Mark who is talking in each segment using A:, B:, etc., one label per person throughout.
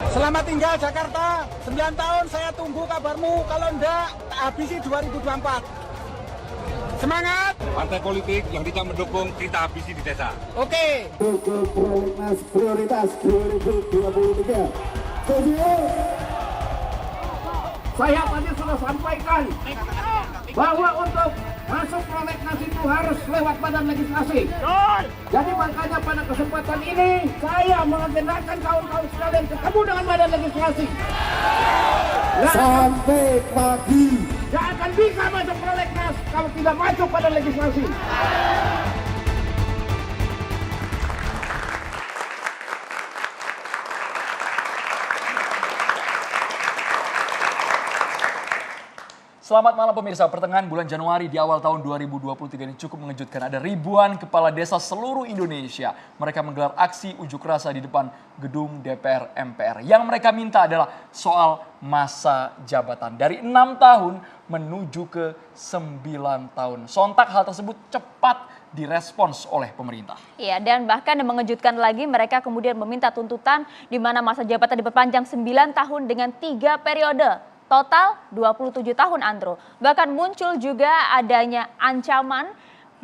A: Selamat tinggal Jakarta, 9 tahun saya tunggu kabarmu, kalau enggak habisi 2024. Semangat!
B: Partai politik yang tidak mendukung kita habisi di desa.
A: Oke.
C: Prolegnas prioritas 2023.
D: Saya tadi sudah sampaikan bahwa untuk masuk prolegnas itu harus lewat badan legislasi. Jadi makanya pada kesempatan ini saya mengagendakan kawan-kawan sekalian ketemu dengan badan legislasi.
C: Sampai pagi.
D: Gak akan bisa masuk prolegnas kalau tidak masuk badan legislasi.
E: Selamat malam pemirsa, pertengahan bulan Januari di awal tahun 2023 ini cukup mengejutkan. Ada ribuan kepala desa seluruh Indonesia. Mereka menggelar aksi unjuk rasa di depan gedung DPR MPR. Yang mereka minta adalah soal masa jabatan. Dari 6 tahun menuju ke 9 tahun. Sontak hal tersebut cepat direspons oleh pemerintah.
F: Iya, dan bahkan yang mengejutkan lagi mereka kemudian meminta tuntutan di mana masa jabatan diperpanjang 9 tahun dengan 3 periode. Total 27 tahun, Andro. Bahkan muncul juga adanya ancaman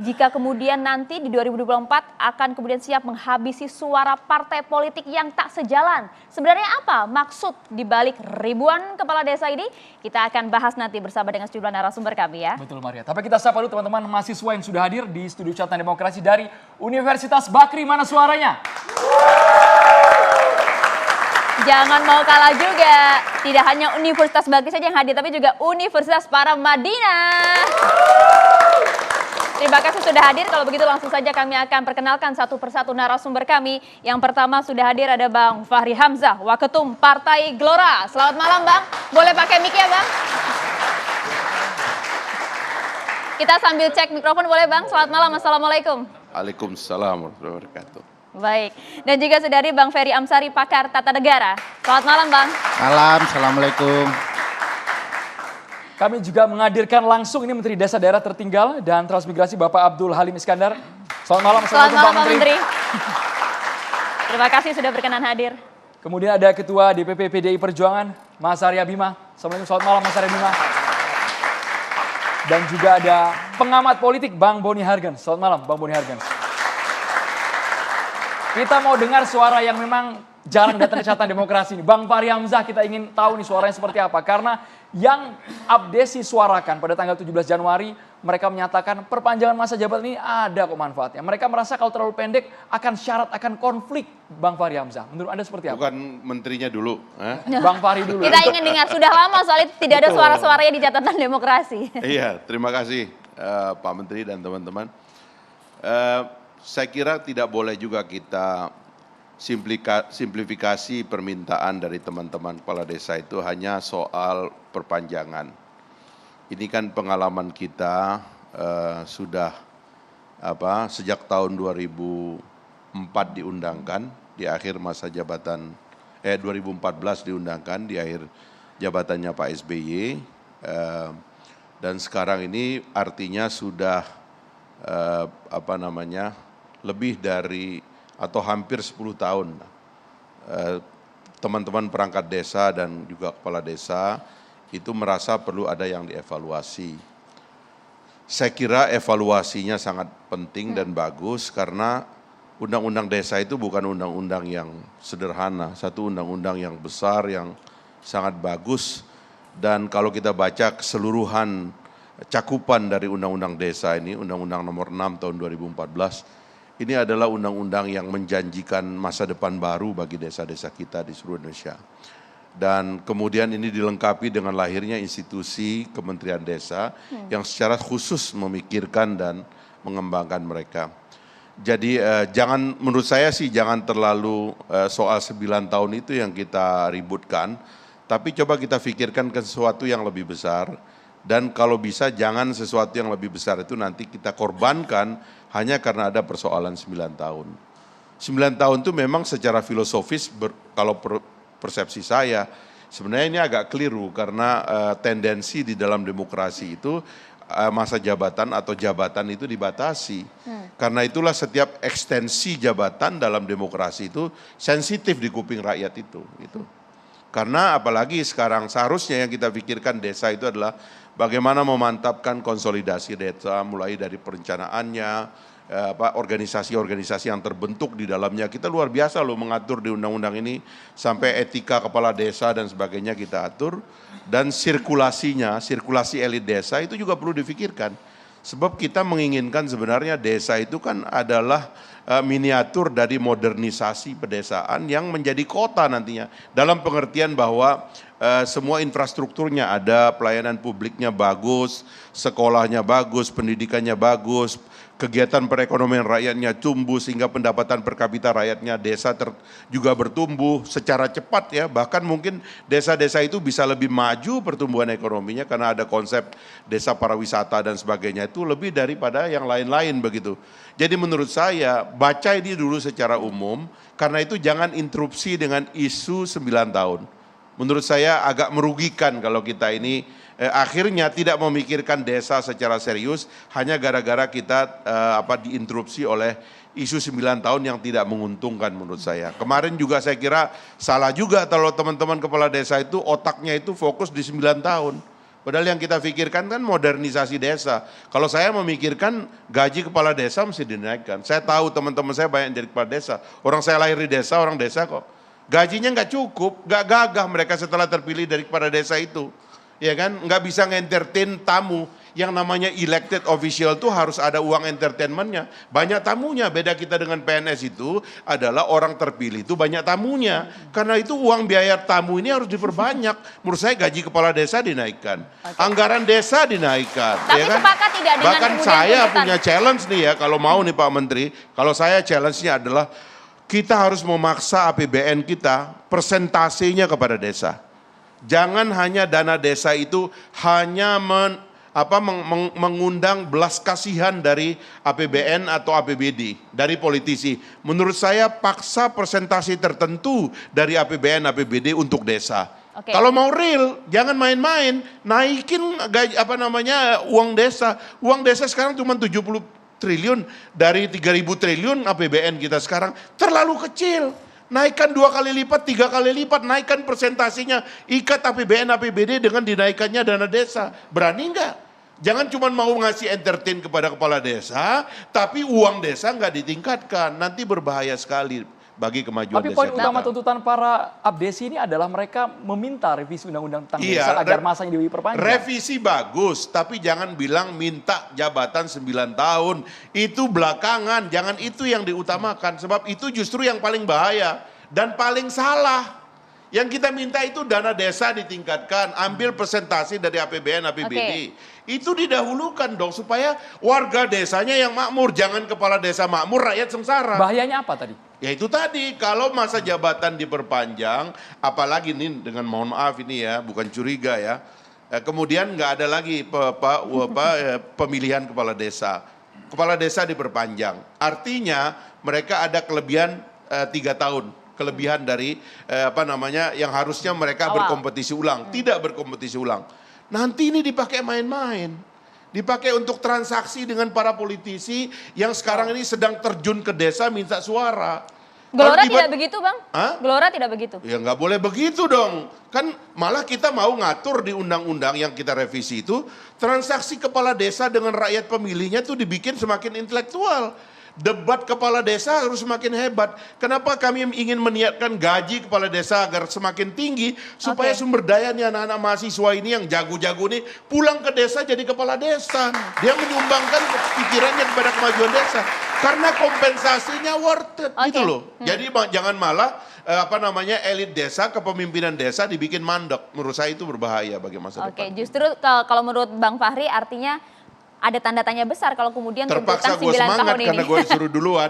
F: jika kemudian nanti di 2024 akan kemudian siap menghabisi suara partai politik yang tak sejalan. Sebenarnya apa maksud dibalik ribuan kepala desa ini? Kita akan bahas nanti bersama dengan sejumlah narasumber kami ya.
E: Betul Maria. Tapi kita sapa dulu teman-teman mahasiswa yang sudah hadir di studio Catatan Demokrasi dari Universitas Bakri. Mana suaranya?
F: Jangan mau kalah juga. Tidak hanya Universitas Bakri saja yang hadir, tapi juga Universitas Paramadina. Terima kasih sudah hadir. Kalau begitu langsung saja kami akan perkenalkan satu persatu narasumber kami. Yang pertama sudah hadir ada Bang Fahri Hamzah, Waketum Partai Gelora. Selamat malam Bang. Boleh pakai mic ya Bang? Kita sambil cek mikrofon boleh Bang? Selamat malam, Assalamualaikum.
G: Waalaikumsalam warahmatullahi wabarakatuh.
F: Baik, dan juga sudah hadir Bang Ferry Amsari, pakar tata negara. Selamat malam Bang.
G: Malam, assalamualaikum.
E: Kami juga menghadirkan langsung ini Menteri Desa Daerah Tertinggal dan Transmigrasi Bapak Abdul Halim Iskandar. Selamat malam,
F: Selamat malam
E: Pak Menteri.
F: Terima kasih sudah berkenan hadir.
E: Kemudian ada Ketua DPP PDI Perjuangan, Mas Arya Bima. Assalamualaikum, selamat malam Mas Arya Bima. Dan juga ada pengamat politik Bang Boni Hargens. Selamat malam Bang Boni Hargens. Kita mau dengar suara yang memang jarang datang di Catatan Demokrasi ini. Bang Fahri Hamzah, kita ingin tahu nih suaranya seperti apa. Karena yang Abdesi suarakan pada tanggal 17 Januari, mereka menyatakan perpanjangan masa jabatan ini ada kok manfaatnya. Mereka merasa kalau terlalu pendek akan syarat, akan konflik. Bang Fahri Hamzah, menurut Anda seperti apa?
G: Bukan menterinya dulu.
E: Bang Fahri dulu.
F: Kita ingin dengar, sudah lama soal itu tidak ada suara-suaranya di Catatan Demokrasi.
G: Iya, terima kasih Pak Menteri dan teman-teman. Saya kira tidak boleh juga kita simplifikasi permintaan dari teman-teman kepala desa itu hanya soal perpanjangan. Ini kan pengalaman kita sudah sejak tahun 2004 diundangkan di akhir masa jabatan 2014 diundangkan di akhir jabatannya Pak SBY dan sekarang ini artinya sudah lebih dari atau hampir 10 tahun teman-teman perangkat desa dan juga kepala desa itu merasa perlu ada yang dievaluasi. Saya kira evaluasinya sangat penting dan bagus karena undang-undang desa itu bukan undang-undang yang sederhana, satu undang-undang yang besar yang sangat bagus dan kalau kita baca keseluruhan cakupan dari undang-undang desa ini, undang-undang nomor 6 tahun 2014 ini adalah undang-undang yang menjanjikan masa depan baru bagi desa-desa kita di seluruh Indonesia. Dan kemudian ini dilengkapi dengan lahirnya institusi Kementerian Desa yang secara khusus memikirkan dan mengembangkan mereka. Jadi menurut saya sih jangan terlalu soal 9 tahun itu yang kita ributkan, tapi coba kita pikirkan ke sesuatu yang lebih besar. Dan kalau bisa jangan sesuatu yang lebih besar itu nanti kita korbankan hanya karena ada persoalan 9 tahun. 9 tahun itu memang secara filosofis kalau persepsi saya sebenarnya ini agak keliru karena tendensi di dalam demokrasi itu masa jabatan atau jabatan itu dibatasi. Karena itulah setiap ekstensi jabatan dalam demokrasi itu sensitif di kuping rakyat itu. Karena apalagi sekarang seharusnya yang kita pikirkan desa itu adalah bagaimana memantapkan konsolidasi desa mulai dari perencanaannya, organisasi-organisasi yang terbentuk di dalamnya. Kita luar biasa loh mengatur di undang-undang ini sampai etika kepala desa dan sebagainya kita atur. Dan sirkulasinya, sirkulasi elit desa itu juga perlu difikirkan. Sebab kita menginginkan sebenarnya desa itu kan adalah miniatur dari modernisasi pedesaan yang menjadi kota nantinya. Dalam pengertian bahwa semua infrastrukturnya ada, pelayanan publiknya bagus, sekolahnya bagus, pendidikannya bagus, kegiatan perekonomian rakyatnya tumbuh sehingga pendapatan per kapita rakyatnya desa juga bertumbuh secara cepat ya. Bahkan mungkin desa-desa itu bisa lebih maju pertumbuhan ekonominya karena ada konsep desa pariwisata dan sebagainya itu lebih daripada yang lain-lain begitu. Jadi menurut saya baca ini dulu secara umum karena itu jangan interupsi dengan isu 9 tahun. Menurut saya agak merugikan kalau kita ini akhirnya tidak memikirkan desa secara serius hanya gara-gara kita diinterupsi oleh isu 9 tahun yang tidak menguntungkan menurut saya. Kemarin juga saya kira salah juga kalau teman-teman kepala desa itu otaknya itu fokus di 9 tahun. Padahal yang kita pikirkan kan modernisasi desa. Kalau saya memikirkan gaji kepala desa mesti dinaikkan. Saya tahu teman-teman saya banyak jadi kepala desa. Orang saya lahir di desa, orang desa kok. Gajinya nggak cukup, nggak gagah mereka setelah terpilih dari kepala desa itu. Ya kan, nggak bisa nge-entertain tamu. Yang namanya elected official tuh harus ada uang entertainmentnya. Banyak tamunya, beda kita dengan PNS itu adalah orang terpilih itu banyak tamunya. Karena itu uang biaya tamu ini harus diperbanyak. Menurut saya gaji kepala desa dinaikkan. Anggaran desa dinaikkan.
F: Tapi
G: ya kan?
F: sepakat tidak dengan
G: Bahkan
F: kemudian
G: saya
F: tuntutan.
G: punya challenge nih ya, kalau mau nih Pak Menteri, kalau saya challenge-nya adalah kita harus memaksa APBN kita persentasenya kepada desa. Jangan hanya dana desa itu hanya mengundang belas kasihan dari APBN atau APBD, dari politisi. Menurut saya paksa persentase tertentu dari APBN, APBD untuk desa.
F: Oke.
G: Kalau mau real, jangan main-main, naikin uang desa. Uang desa sekarang cuma 70 triliun dari 3.000 triliun APBN kita sekarang terlalu kecil. Naikkan 2 kali lipat, 3 kali lipat, naikkan persentasenya, ikat APBN, APBD dengan dinaikannya dana desa. Berani enggak? Jangan cuma mau ngasih entertain kepada kepala desa, tapi uang desa enggak ditingkatkan. Nanti berbahaya sekali bagi kemajuan
E: Tapi
G: desa
E: poin
G: kita.
E: utama tuntutan para abdesi ini adalah mereka meminta revisi undang-undang tentang desa agar masanya diperpanjang.
G: Revisi bagus, tapi jangan bilang minta jabatan 9 tahun. Itu belakangan, jangan itu yang diutamakan. Sebab itu justru yang paling bahaya dan paling salah. Yang kita minta itu dana desa ditingkatkan, ambil persentase dari APBN, APBD. Itu didahulukan dong supaya warga desanya yang makmur, jangan kepala desa makmur, rakyat sengsara.
E: Bahayanya apa tadi?
G: Ya itu tadi, kalau masa jabatan diperpanjang, apalagi ini dengan mohon maaf ini ya, bukan curiga ya, kemudian nggak ada lagi pemilihan kepala desa. Kepala desa diperpanjang, artinya mereka ada kelebihan 3 tahun, kelebihan dari yang harusnya mereka berkompetisi ulang, tidak berkompetisi ulang. Nanti ini dipakai main-main. Dipakai untuk transaksi dengan para politisi yang sekarang ini sedang terjun ke desa minta suara.
F: Gelora tidak begitu Bang?
G: Hah?
F: Gelora tidak begitu?
G: Ya nggak boleh begitu dong. Kan malah kita mau ngatur di undang-undang yang kita revisi itu, transaksi kepala desa dengan rakyat pemilihnya tuh dibikin semakin intelektual. Debat kepala desa harus semakin hebat. Kenapa kami ingin meniatkan gaji kepala desa agar semakin tinggi supaya sumber dayanya anak-anak mahasiswa ini yang jago-jago ini pulang ke desa jadi kepala desa. Dia menyumbangkan pikirannya kepada kemajuan desa karena kompensasinya worth it gitu loh. Jadi jangan malah elit desa, kepemimpinan desa dibikin mandek. Menurut saya itu berbahaya bagi masa depan.
F: Justru kalau menurut Bang Fahri artinya ada tanda tanya besar kalau kemudian
G: terpaksa
F: tuntutan 9
G: gue semangat
F: tahun ini.
G: karena gue disuruh duluan.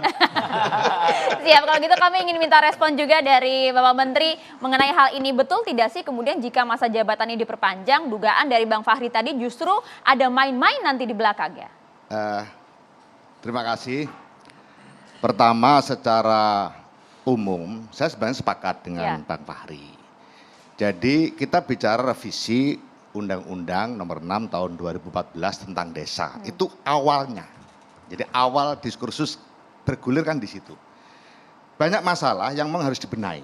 F: Siap, kalau gitu kami ingin minta respon juga dari Bapak Menteri mengenai hal ini. Betul tidak sih kemudian jika masa jabatan ini diperpanjang, dugaan dari Bang Fahri tadi justru ada main-main nanti di belakangnya?
H: Terima kasih. Pertama secara umum saya sebenarnya sepakat dengan Bang Fahri. Jadi kita bicara revisi Undang-Undang Nomor 6 Tahun 2014 tentang desa. Itu awalnya. Jadi awal diskursus bergulir kan di situ. Banyak masalah yang memang harus dibenahi.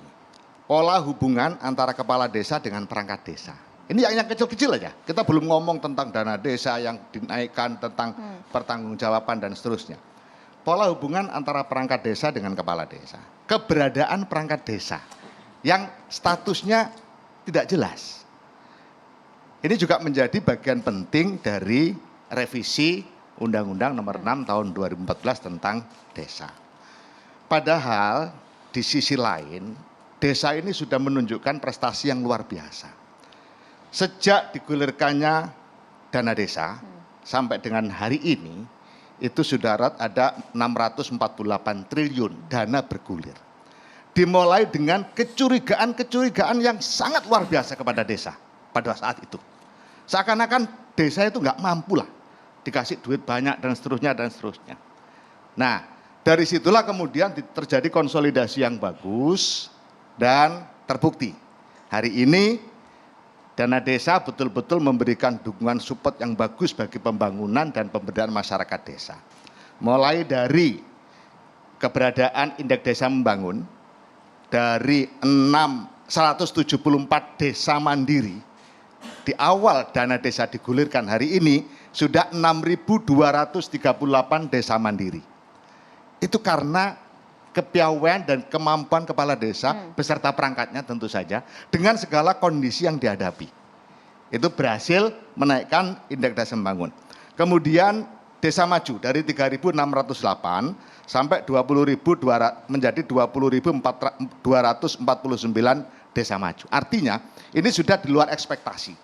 H: pola hubungan antara kepala desa dengan perangkat desa. Ini yang kecil-kecil aja. Kita belum ngomong tentang dana desa yang dinaikkan, tentang pertanggungjawaban dan seterusnya. Pola hubungan antara perangkat desa dengan kepala desa. Keberadaan perangkat desa yang statusnya tidak jelas. Ini juga menjadi bagian penting dari revisi Undang-Undang Nomor 6 Tahun 2014 tentang desa. Padahal di sisi lain, desa ini sudah menunjukkan prestasi yang luar biasa. Sejak digulirkannya dana desa sampai dengan hari ini, itu sudah ada 648 triliun dana bergulir. Dimulai dengan kecurigaan-kecurigaan yang sangat luar biasa kepada desa pada saat itu. Seakan-akan desa itu nggak mampu lah, dikasih duit banyak dan seterusnya dan seterusnya. Nah, dari situlah kemudian terjadi konsolidasi yang bagus dan terbukti. Hari ini dana desa betul-betul memberikan dukungan support yang bagus bagi pembangunan dan pemberdayaan masyarakat desa. Mulai dari keberadaan Indeks Desa Membangun, dari 174 desa mandiri, di awal dana desa digulirkan hari ini, sudah 6.238 desa mandiri. Itu karena kepiawaian dan kemampuan kepala desa beserta perangkatnya tentu saja dengan segala kondisi yang dihadapi. Itu berhasil menaikkan Indeks Desa Membangun. Kemudian desa maju dari 3.608 sampai 20.200 menjadi 20.249 desa maju. Artinya ini sudah di luar ekspektasi.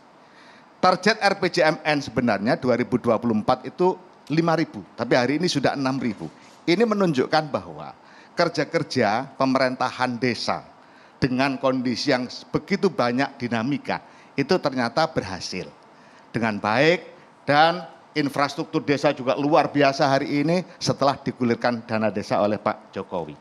H: Target RPJMN sebenarnya 2024 itu 5.000, tapi hari ini sudah 6.000. Ini menunjukkan bahwa kerja-kerja pemerintahan desa dengan kondisi yang begitu banyak dinamika itu ternyata berhasil dengan baik, dan infrastruktur desa juga luar biasa hari ini setelah digulirkan dana desa oleh Pak Jokowi.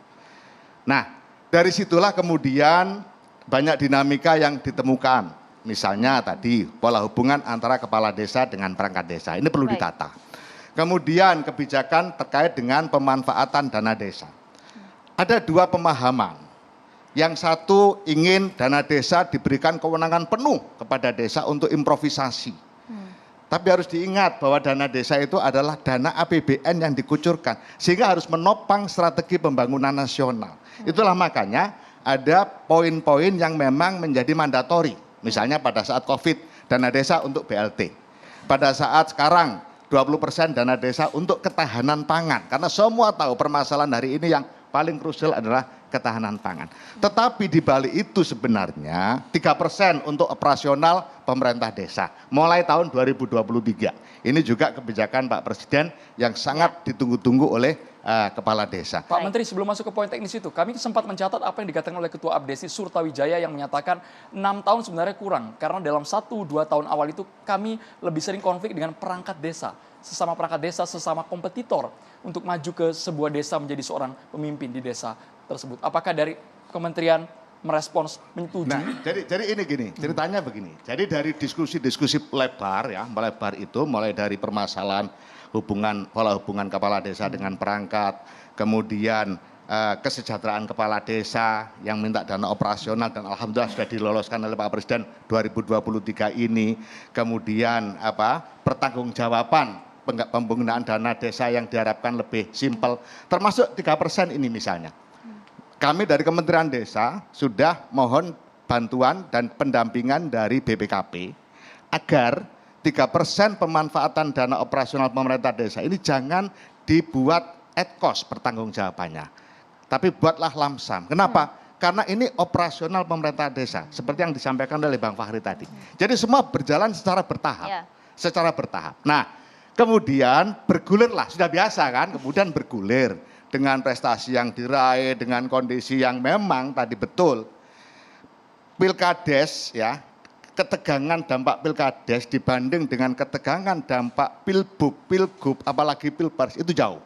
H: Nah, dari situlah kemudian banyak dinamika yang ditemukan. Misalnya tadi pola hubungan antara kepala desa dengan perangkat desa, ini perlu ditata. Kemudian kebijakan terkait dengan pemanfaatan dana desa. Ada dua pemahaman. Yang satu ingin dana desa diberikan kewenangan penuh kepada desa untuk improvisasi. Tapi harus diingat bahwa dana desa itu adalah dana APBN yang dikucurkan. Sehingga harus menopang strategi pembangunan nasional. Itulah makanya ada poin-poin yang memang menjadi mandatori. Misalnya pada saat COVID, dana desa untuk BLT. Pada saat sekarang, 20% dana desa untuk ketahanan pangan. Karena semua tahu permasalahan hari ini yang paling krusial adalah ketahanan pangan. Tetapi di balik itu sebenarnya 3% untuk operasional pemerintah desa. Mulai tahun 2023. Ini juga kebijakan Pak Presiden yang sangat ditunggu-tunggu oleh kepala desa.
E: Pak Menteri, sebelum masuk ke poin teknis itu, kami sempat mencatat apa yang dikatakan oleh Ketua Abdesi Surtawijaya yang menyatakan 6 tahun sebenarnya kurang. Karena dalam 1-2 tahun awal itu kami lebih sering konflik dengan perangkat desa. Sesama perangkat desa, sesama kompetitor untuk maju ke sebuah desa menjadi seorang pemimpin di desa tersebut. Apakah dari kementerian merespons, menyetujui?
H: Nah, jadi ini gini, ceritanya begini. Jadi dari diskusi-diskusi lebar ya, melebar itu mulai dari permasalahan pola hubungan kepala desa dengan perangkat, kemudian kesejahteraan kepala desa yang minta dana operasional dan alhamdulillah sudah diloloskan oleh Pak Presiden 2023 ini, kemudian pertanggungjawaban penggunaan dana desa yang diharapkan lebih simpel, termasuk 3% ini misalnya. Kami dari Kementerian Desa sudah mohon bantuan dan pendampingan dari BPKP agar 3% pemanfaatan dana operasional pemerintah desa ini jangan dibuat ad cost pertanggungjawabannya, tapi buatlah lamsam. Kenapa? Karena ini operasional pemerintah desa, seperti yang disampaikan oleh Bang Fahri tadi. Jadi semua berjalan secara bertahap, secara bertahap. Nah, kemudian bergulirlah, sudah biasa kan, kemudian bergulir dengan prestasi yang diraih, dengan kondisi yang memang tadi betul. Pilkades ya, ketegangan dampak pilkades dibanding dengan ketegangan dampak pilbub, pilgub, apalagi pilpres itu jauh.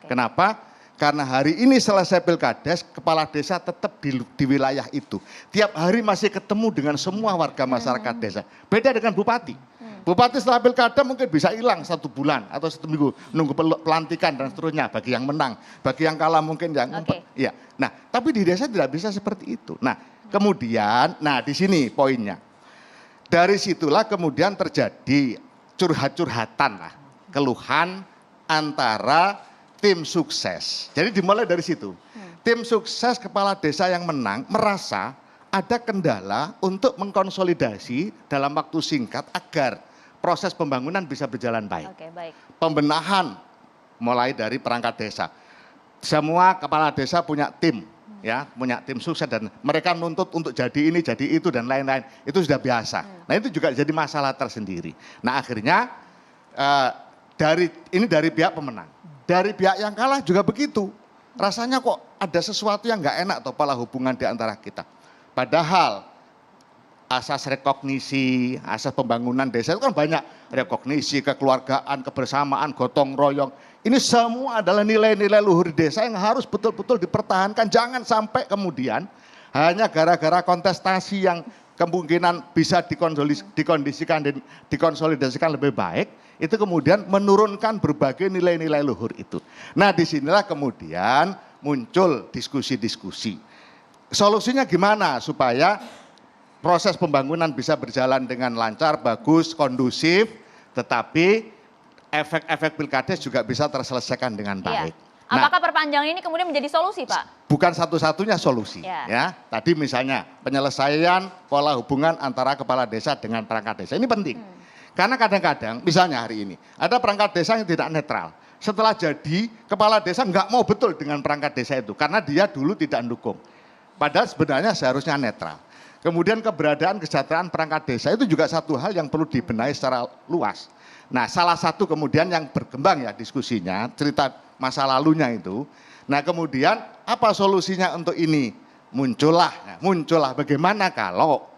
H: Kenapa? Karena hari ini selesai pilkades, kepala desa tetap di wilayah itu. Tiap hari masih ketemu dengan semua warga masyarakat desa. Beda dengan bupati. Bupati setelah pilkada mungkin bisa hilang 1 bulan atau 1 minggu, nunggu pelantikan dan seterusnya. Bagi yang menang, bagi yang kalah mungkin yang ngumpet. Iya. Nah, tapi di desa tidak bisa seperti itu. Nah, Kemudian, nah di sini poinnya. Dari situlah kemudian terjadi curhat-curhatan lah, keluhan antara tim sukses. Jadi dimulai dari situ. Tim sukses kepala desa yang menang merasa ada kendala untuk mengkonsolidasi dalam waktu singkat agar proses pembangunan bisa berjalan baik.
F: Oke, baik.
H: Pembenahan mulai dari perangkat desa. Semua kepala desa punya tim, ya, punya tim sukses dan mereka nuntut untuk jadi ini, jadi itu dan lain-lain. Itu sudah biasa. Nah, itu juga jadi masalah tersendiri. Nah, akhirnya dari pihak pemenang. Dari pihak yang kalah juga begitu. Rasanya kok ada sesuatu yang nggak enak toh pola hubungan di antara kita. Padahal asas rekognisi, asas pembangunan desa itu kan banyak. Rekognisi, kekeluargaan, kebersamaan, gotong royong. Ini semua adalah nilai-nilai luhur desa yang harus betul-betul dipertahankan. Jangan sampai kemudian hanya gara-gara kontestasi yang kemungkinan bisa dikondisikan dan dikonsolidasikan lebih baik, itu kemudian menurunkan berbagai nilai-nilai luhur itu. Nah, disinilah kemudian muncul diskusi-diskusi. Solusinya gimana supaya proses pembangunan bisa berjalan dengan lancar, bagus, kondusif, tetapi efek-efek pilkades juga bisa terselesaikan dengan baik.
F: Iya. Apakah perpanjangan ini kemudian menjadi solusi, Pak?
H: Bukan satu-satunya solusi. Ya, tadi misalnya penyelesaian pola hubungan antara kepala desa dengan perangkat desa ini penting. Karena kadang-kadang, misalnya hari ini ada perangkat desa yang tidak netral. Setelah jadi, kepala desa nggak mau betul dengan perangkat desa itu karena dia dulu tidak mendukung. Padahal sebenarnya seharusnya netral. Kemudian keberadaan kesejahteraan perangkat desa itu juga satu hal yang perlu dibenahi secara luas. Nah, salah satu kemudian yang berkembang ya diskusinya, cerita masa lalunya itu. Nah, kemudian apa solusinya untuk ini? Muncullah bagaimana kalau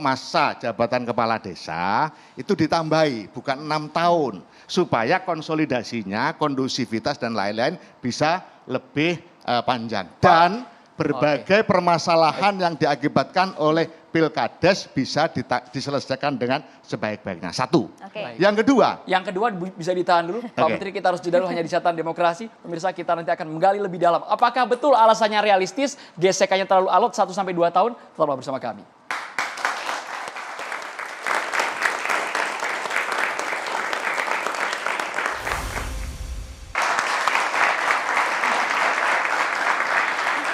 H: masa jabatan kepala desa itu ditambahi bukan 6 tahun supaya konsolidasinya, kondusivitas dan lain-lain bisa lebih panjang dan berbagai permasalahan yang diakibatkan oleh pilkades bisa diselesaikan dengan sebaik-baiknya. Satu. Yang kedua
E: bisa ditahan dulu. Pak Menteri, kita harus jeda dulu, hanya di Catatan Demokrasi. Pemirsa, kita nanti akan menggali lebih dalam. Apakah betul alasannya realistis, gesekannya terlalu alot 1-2 tahun? Tetaplah bersama kami.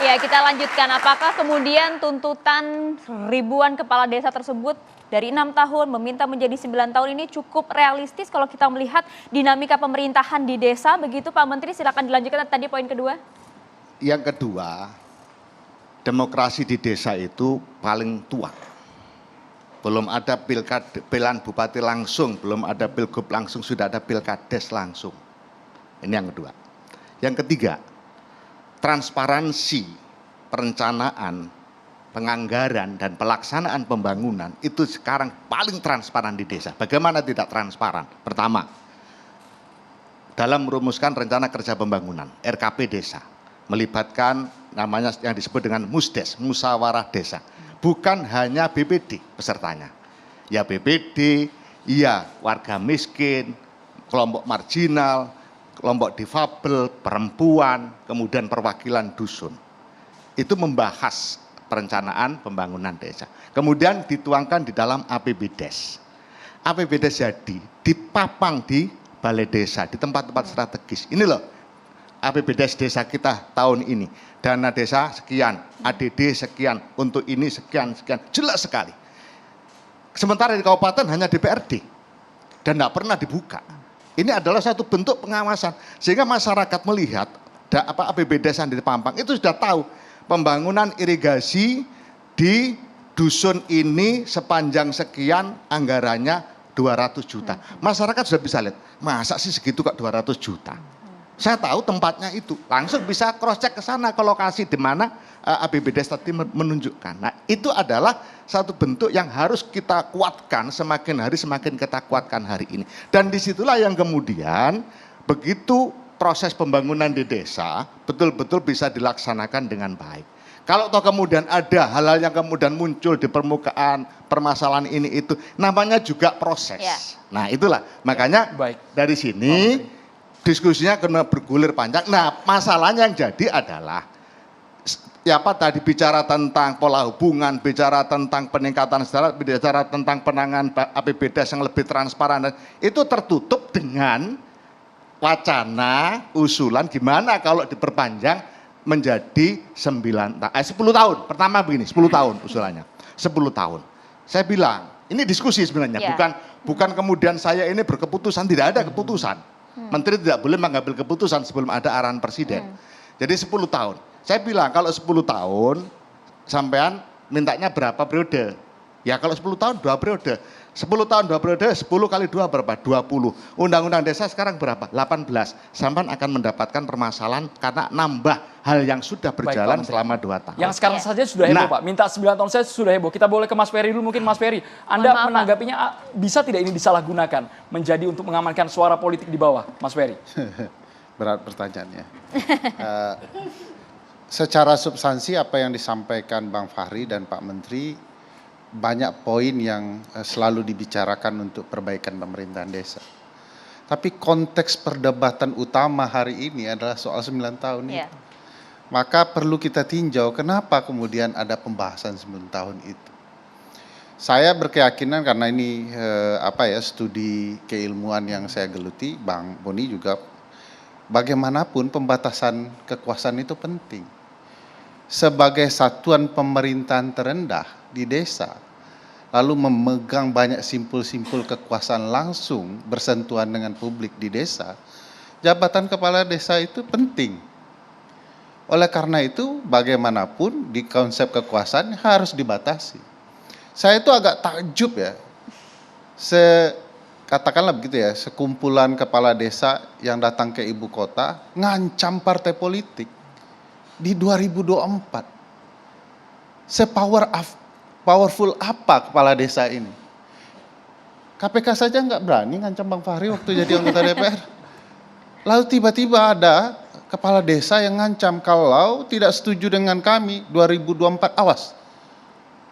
F: Ya, kita lanjutkan. Apakah kemudian tuntutan ribuan kepala desa tersebut dari 6 tahun meminta menjadi 9 tahun ini cukup realistis kalau kita melihat dinamika pemerintahan di desa begitu, Pak Menteri? Silakan dilanjutkan tadi poin kedua.
H: Yang kedua, demokrasi di desa itu paling tua. Belum ada pilihan bupati langsung, belum ada pilgub langsung, sudah ada pilkades langsung. Ini yang kedua. Yang ketiga, transparansi perencanaan, penganggaran dan pelaksanaan pembangunan itu sekarang paling transparan di desa. Bagaimana tidak transparan? Pertama, dalam merumuskan rencana kerja pembangunan, RKP desa, melibatkan namanya yang disebut dengan MUSDES, Musyawarah Desa. Bukan hanya BPD pesertanya. Ya BPD, ya warga miskin, kelompok marginal, kelompok difabel, perempuan, kemudian perwakilan dusun. Itu membahas perencanaan pembangunan desa. Kemudian dituangkan di dalam APBDes. APBDes jadi dipapang di balai desa, di tempat-tempat strategis. Ini loh APBDes desa kita tahun ini. Dana desa sekian, ADD sekian, untuk ini sekian, jelas sekali. Sementara di kabupaten hanya DPRD dan tidak pernah dibuka. Ini adalah satu bentuk pengawasan sehingga masyarakat melihat APBDes yang dipampang itu sudah tahu pembangunan irigasi di dusun ini sepanjang sekian anggarannya 200 juta. Masyarakat sudah bisa lihat, masa sih segitu kok 200 juta. Saya tahu tempatnya itu, langsung bisa cross check ke sana ke lokasi di mana APBDes tadi menunjukkan. Nah, itu adalah satu bentuk yang harus kita kuatkan, semakin hari semakin kita kuatkan hari ini. Dan disitulah yang kemudian begitu proses pembangunan di desa betul-betul bisa dilaksanakan dengan baik. Kalau toh kemudian ada hal-hal yang kemudian muncul di permukaan permasalahan ini itu, namanya juga proses. Ya. Nah itulah, makanya dari sini diskusinya kena bergulir panjang. Nah masalahnya yang jadi adalah ya apa tadi bicara tentang pola hubungan, bicara tentang peningkatan standar, bicara tentang penanganan APBDes yang lebih transparan, itu tertutup dengan wacana usulan gimana kalau diperpanjang menjadi 10 tahun. Pertama begini, 10 tahun usulannya. 10 tahun. Saya bilang, ini diskusi sebenarnya, bukan kemudian saya ini berkeputusan, tidak ada keputusan. Menteri tidak boleh mengambil keputusan sebelum ada arahan presiden. Jadi 10 tahun. Saya bilang kalau 10 tahun sampean mintanya berapa periode? Ya kalau 10 tahun 2 periode. 10 tahun 2 periode, 10 kali 2 berapa? 20. Undang-undang desa sekarang berapa? 18. Sampean akan mendapatkan permasalahan karena nambah hal yang sudah berjalan selama 2 tahun.
E: Yang sekarang saja sudah heboh, Pak. Minta 9 tahun saya sudah heboh. Kita boleh ke Mas Ferry dulu mungkin, Mas Ferry. Anda menanggapinya bisa tidak ini disalahgunakan menjadi untuk mengamankan suara politik di bawah, Mas Ferry?
I: Berat pertanyaannya. Secara substansi apa yang disampaikan Bang Fahri dan Pak Menteri, banyak poin yang selalu dibicarakan untuk perbaikan pemerintahan desa. Tapi konteks perdebatan utama hari ini adalah soal 9 tahun itu. Maka perlu kita tinjau kenapa kemudian ada pembahasan 9 tahun itu. Saya berkeyakinan karena ini studi keilmuan yang saya geluti, Bang Boni juga, bagaimanapun pembatasan kekuasaan itu penting. Sebagai satuan pemerintahan terendah di desa, lalu memegang banyak simpul-simpul kekuasaan langsung bersentuhan dengan publik di desa, jabatan kepala desa itu penting. Oleh karena itu, bagaimanapun di konsep kekuasaan harus dibatasi. Saya itu agak takjub ya, katakanlah begitu ya, sekumpulan kepala desa yang datang ke ibu kota, ngancam partai politik di 2024. Powerful apa kepala desa ini? KPK saja nggak berani ngancam Bang Fahri waktu jadi anggota DPR. Lalu tiba-tiba ada kepala desa yang ngancam kalau tidak setuju dengan kami 2024 awas.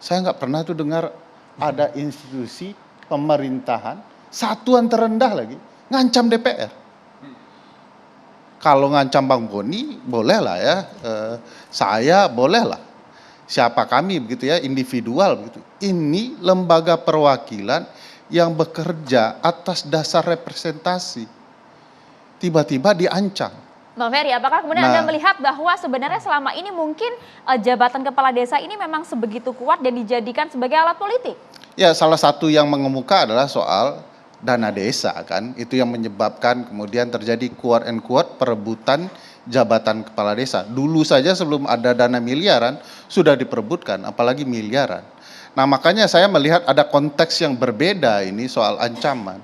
I: Saya nggak pernah tuh dengar ada institusi pemerintahan satuan terendah lagi ngancam DPR. Kalau ngancam Bang Boni bolehlah ya, saya bolehlah. Siapa kami begitu ya, individual begitu. Ini lembaga perwakilan yang bekerja atas dasar representasi. Tiba-tiba diancam.
F: Bang Ferry, apakah kemudian Anda melihat bahwa sebenarnya selama ini mungkin jabatan kepala desa ini memang sebegitu kuat dan dijadikan sebagai alat politik?
I: Ya, salah satu yang mengemuka adalah soal dana desa kan. Itu yang menyebabkan kemudian terjadi quote and quote perebutan jabatan kepala desa. Dulu saja sebelum ada dana miliaran sudah diperebutkan, apalagi miliaran. Nah makanya saya melihat ada konteks yang berbeda ini soal ancaman.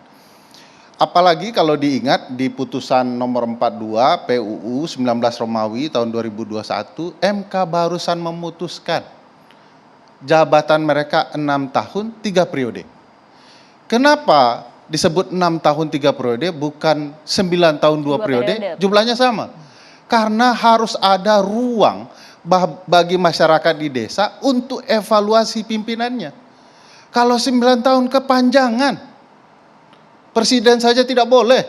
I: Apalagi kalau diingat di putusan nomor 42 PUU 19 Romawi tahun 2021, MK barusan memutuskan jabatan mereka 6 tahun 3 periode. Kenapa disebut 6 tahun 3 periode bukan 9 tahun 2 periode? Jumlahnya sama. Karena harus ada ruang bagi masyarakat di desa untuk evaluasi pimpinannya. Kalau 9 tahun kepanjangan, presiden saja tidak boleh.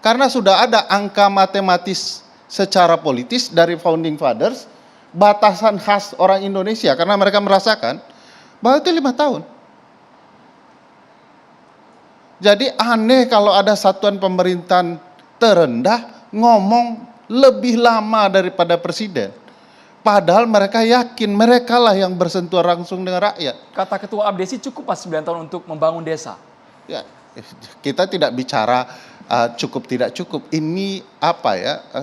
I: Karena sudah ada angka matematis secara politis dari founding fathers, batasan khas orang Indonesia, karena mereka merasakan bahwa itu 5 tahun. Jadi aneh kalau ada satuan pemerintahan terendah ngomong lebih lama daripada presiden. Padahal mereka yakin merekalah yang bersentuhan langsung dengan rakyat.
E: Kata Ketua Abdesi cukup pas 9 tahun untuk membangun desa.
I: Ya, kita tidak bicara cukup tidak cukup. Ini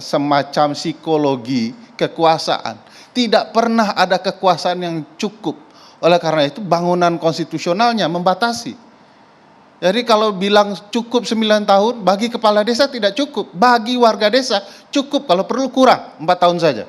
I: semacam psikologi kekuasaan. Tidak pernah ada kekuasaan yang cukup. Oleh karena itu bangunan konstitusionalnya membatasi. Jadi kalau bilang cukup 9 tahun, bagi kepala desa tidak cukup. Bagi warga desa cukup, kalau perlu kurang 4 tahun saja.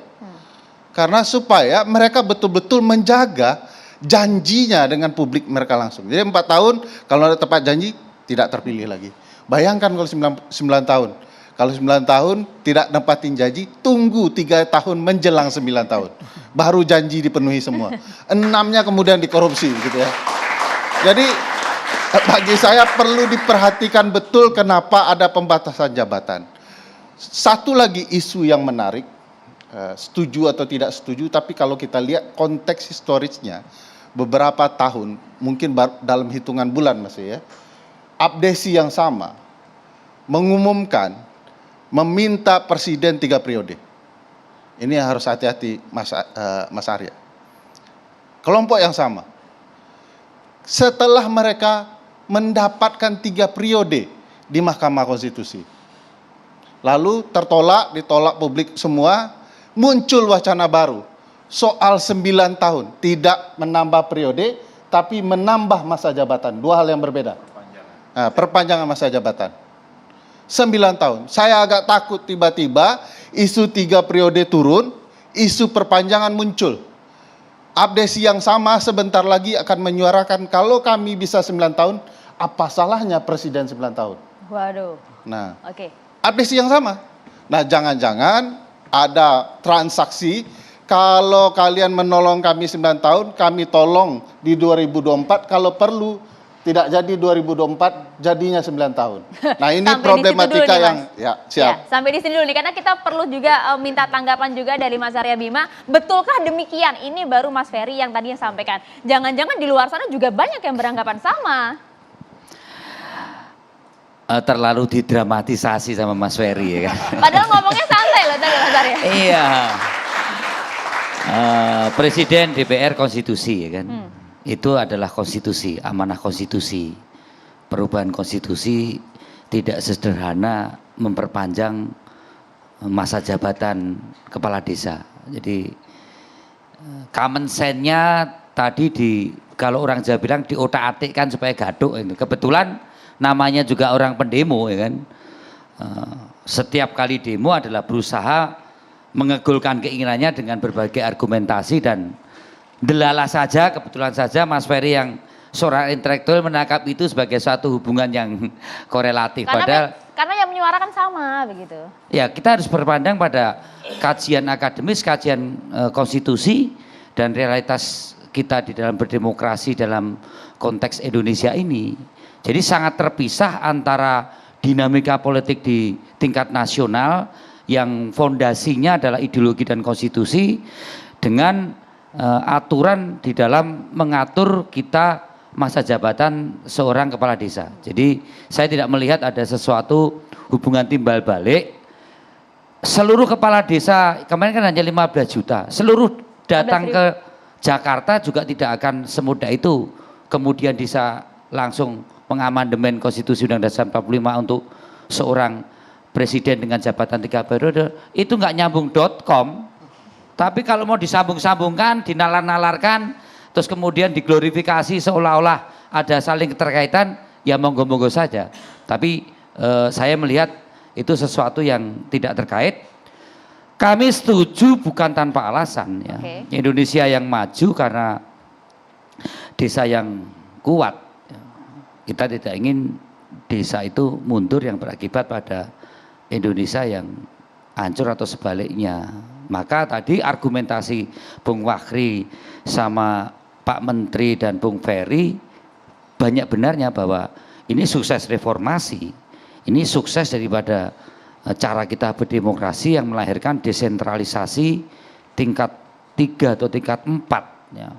I: Karena supaya mereka betul-betul menjaga janjinya dengan publik mereka langsung. Jadi 4 tahun, kalau ada tepat janji, tidak terpilih lagi. Bayangkan kalau 9 tahun. Kalau 9 tahun tidak nempatin janji, tunggu 3 tahun menjelang 9 tahun. Baru janji dipenuhi semua. 6-nya kemudian dikorupsi gitu ya. Jadi bagi saya perlu diperhatikan betul kenapa ada pembatasan jabatan. Satu lagi isu yang menarik setuju atau tidak setuju, tapi kalau kita lihat konteks historisnya, beberapa tahun, mungkin dalam hitungan bulan masih ya, abdesi yang sama, mengumumkan, meminta presiden 3 periode. Ini harus hati-hati Mas Arya. Kelompok yang sama. Setelah mereka mendapatkan 3 periode di Mahkamah Konstitusi. Lalu ditolak publik semua, muncul wacana baru. Soal 9 tahun, tidak menambah periode, tapi menambah masa jabatan. 2 hal yang berbeda. Perpanjangan masa jabatan. 9 tahun. Saya agak takut tiba-tiba isu 3 periode turun, isu perpanjangan muncul. Abdesi yang sama sebentar lagi akan menyuarakan kalau kami bisa 9 tahun, apa salahnya presiden 9 tahun?
F: Waduh.
I: Nah,
F: Oke.
I: abdesi yang sama. Nah, jangan-jangan ada transaksi, kalau kalian menolong kami 9 tahun, kami tolong di 2024, kalau perlu tidak jadi 2024, jadinya 9 tahun. Nah, ini problematika yang ya siap.
F: Ya, sampai di sini dulu nih, karena kita perlu juga minta tanggapan juga dari Mas Arya Bima. Betulkah demikian? Ini baru Mas Ferry yang tadi yang sampaikan. Jangan-jangan di luar sana juga banyak yang beranggapan sama.
J: Terlalu didramatisasi sama Mas Ferry ya kan.
F: Padahal ngomongnya santai loh tadi Mas Arya.
J: Iya. Presiden, DPR, konstitusi ya kan. Itu adalah konstitusi, amanah konstitusi. Perubahan konstitusi tidak sederhana memperpanjang masa jabatan kepala desa. Jadi common sense-nya tadi kalau orang Jawa bilang diotak-atikkan supaya gaduk. Kebetulan namanya juga orang pendemo ya kan. Setiap kali demo adalah berusaha mengegulkan keinginannya dengan berbagai argumentasi, dan delala saja, kebetulan saja Mas Ferry yang seorang intelektual menangkap itu sebagai suatu hubungan yang korelatif.
F: Karena yang menyuarakan sama begitu.
J: Ya, kita harus berpandang pada kajian akademis, kajian konstitusi, dan realitas kita di dalam berdemokrasi dalam konteks Indonesia ini. Jadi sangat terpisah antara dinamika politik di tingkat nasional yang fondasinya adalah ideologi dan konstitusi dengan aturan di dalam mengatur kita masa jabatan seorang kepala desa. Jadi saya tidak melihat ada sesuatu hubungan timbal balik. Seluruh kepala desa kemarin kan hanya 15 juta. Seluruh datang ke Jakarta juga tidak akan semudah itu. Kemudian bisa langsung mengamandemen konstitusi Undang-Undang 45 untuk seorang presiden dengan jabatan 3 periode. Itu nggak nyambung.com. Tapi kalau mau disambung-sambungkan, dinalar-nalarkan, terus kemudian diglorifikasi seolah-olah ada saling keterkaitan, ya monggo-monggo saja. Tapi saya melihat itu sesuatu yang tidak terkait. Kami setuju bukan tanpa alasan ya. Indonesia yang maju karena desa yang kuat. Kita tidak ingin desa itu mundur yang berakibat pada Indonesia yang hancur atau sebaliknya. Maka tadi argumentasi Bung Fakhri sama Pak Menteri dan Bung Ferry banyak benarnya bahwa ini sukses reformasi, ini sukses daripada cara kita berdemokrasi yang melahirkan desentralisasi tingkat 3 atau tingkat 4 ya.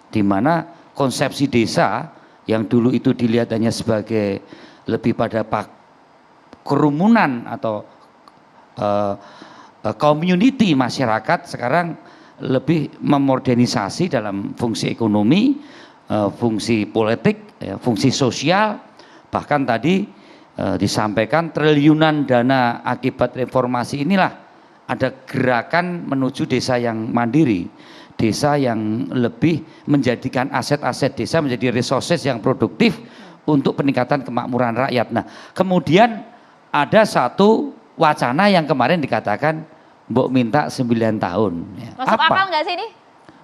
J: Di mana konsepsi desa yang dulu itu dilihat hanya sebagai lebih pada kerumunan atau community masyarakat, sekarang lebih memodernisasi dalam fungsi ekonomi, fungsi politik, fungsi sosial. Bahkan tadi disampaikan triliunan dana akibat reformasi inilah ada gerakan menuju desa yang mandiri, desa yang lebih menjadikan aset-aset desa menjadi resources yang produktif untuk peningkatan kemakmuran rakyat. Nah, kemudian ada satu wacana yang kemarin dikatakan mbok minta 9 tahun.
F: Masuk akal nggak sih ini?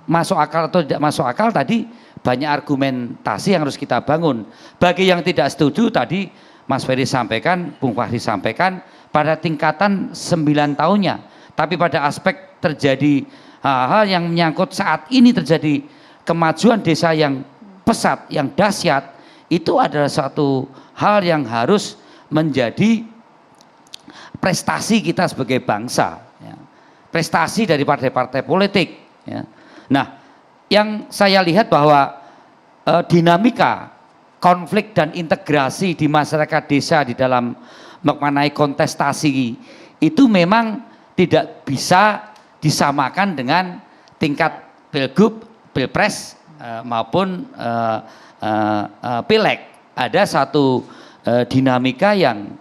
J: Masuk akal atau tidak masuk akal tadi banyak argumentasi yang harus kita bangun. Bagi yang tidak setuju tadi Mas Ferry sampaikan, Bung Fakhri sampaikan pada tingkatan 9 tahunnya. Tapi pada aspek terjadi hal-hal yang menyangkut saat ini terjadi kemajuan desa yang pesat, yang dahsyat, itu adalah suatu hal yang harus menjadi prestasi kita sebagai bangsa. prestasi dari partai-partai politik. Ya. Nah, yang saya lihat bahwa dinamika konflik dan integrasi di masyarakat desa di dalam mengenai kontestasi itu memang tidak bisa disamakan dengan tingkat pilgub, pilpres maupun pileg. Ada satu dinamika yang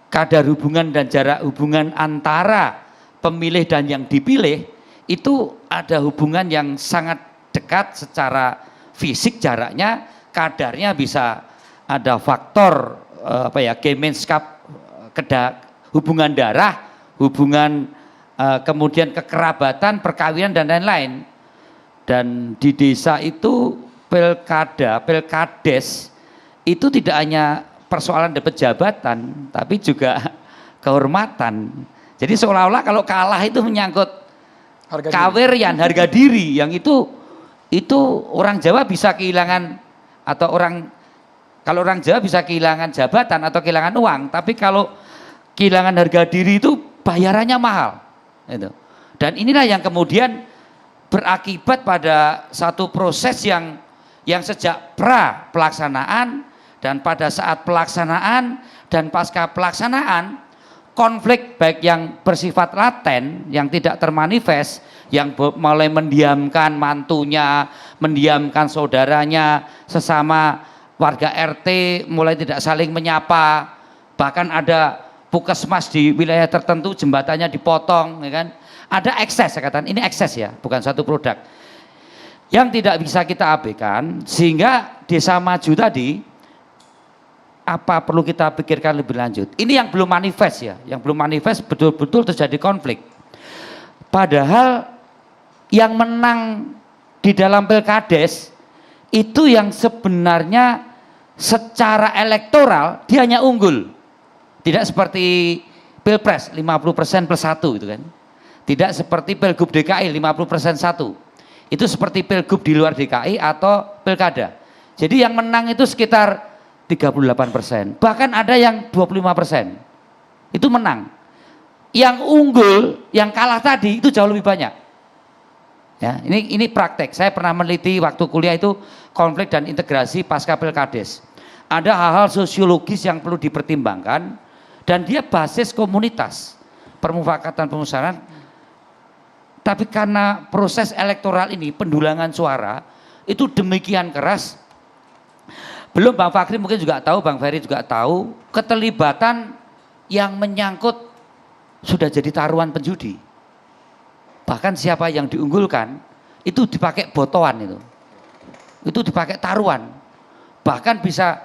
J: kadar hubungan dan jarak hubungan antara pemilih dan yang dipilih itu ada hubungan yang sangat dekat secara fisik, jaraknya, kadarnya bisa ada faktor Gemenskap, hubungan darah, hubungan kemudian kekerabatan, perkawinan dan lain-lain. Dan di desa itu pilkada, pilkades itu tidak hanya persoalan dapat jabatan, tapi juga kehormatan. Jadi seolah-olah kalau kalah itu menyangkut kawerian, harga diri, yang itu orang Jawa bisa kehilangan, atau kalau orang Jawa bisa kehilangan jabatan atau kehilangan uang, tapi kalau kehilangan harga diri itu bayarannya mahal. Itu. Dan inilah yang kemudian berakibat pada satu proses yang sejak pra pelaksanaan dan pada saat pelaksanaan dan pasca pelaksanaan, konflik baik yang bersifat laten, yang tidak termanifest, yang mulai mendiamkan mantunya, mendiamkan saudaranya, sesama warga RT mulai tidak saling menyapa, bahkan ada puskesmas di wilayah tertentu jembatannya dipotong, ya kan? Ada ekses, saya katakan ini ekses ya, bukan satu produk yang tidak bisa kita abaikan, sehingga desa maju tadi apa perlu kita pikirkan lebih lanjut. Ini yang belum manifest ya, yang belum manifest betul-betul terjadi konflik. Padahal yang menang di dalam pilkades itu yang sebenarnya secara elektoral dia hanya unggul. Tidak seperti pilpres 50% plus 1 itu kan. Tidak seperti pilgub DKI 50% 1. Itu seperti pilgub di luar DKI atau pilkada. Jadi yang menang itu sekitar 38%, bahkan ada yang 25%. Itu menang. Yang unggul, yang kalah tadi itu jauh lebih banyak. Ya, ini praktek. Saya pernah meneliti waktu kuliah itu konflik dan integrasi pasca pilkades. Ada hal-hal sosiologis yang perlu dipertimbangkan dan dia basis komunitas, permufakatan pemusyawaratan. Tapi karena proses elektoral ini, pendulangan suara itu demikian keras. Belum Bang Fakri mungkin juga tahu, Bang Ferry juga tahu, keterlibatan yang menyangkut sudah jadi taruhan penjudi. Bahkan siapa yang diunggulkan itu dipakai botoan itu. Itu dipakai taruhan. Bahkan bisa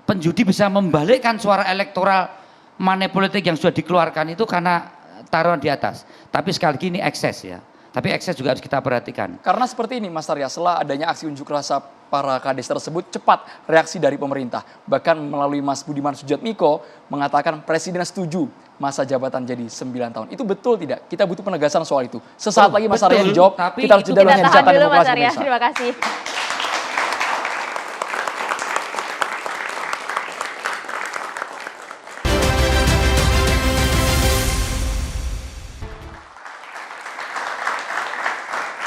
J: penjudi bisa membalikkan suara elektoral money politik yang sudah dikeluarkan itu karena taruhan di atas. Tapi sekali lagi ini ekses ya. Tapi ekses juga harus kita perhatikan.
E: Karena seperti ini Mas Arya, setelah adanya aksi unjuk rasa para kades tersebut, cepat reaksi dari pemerintah. Bahkan melalui Mas Budiman Sujatmiko mengatakan Presiden setuju masa jabatan jadi 9 tahun. Itu betul tidak? Kita butuh penegasan soal itu. Sesaat lagi Mas Arya dijawab, kita harus jeda dengan
F: tahan dulu Mas Arya, terima kasih.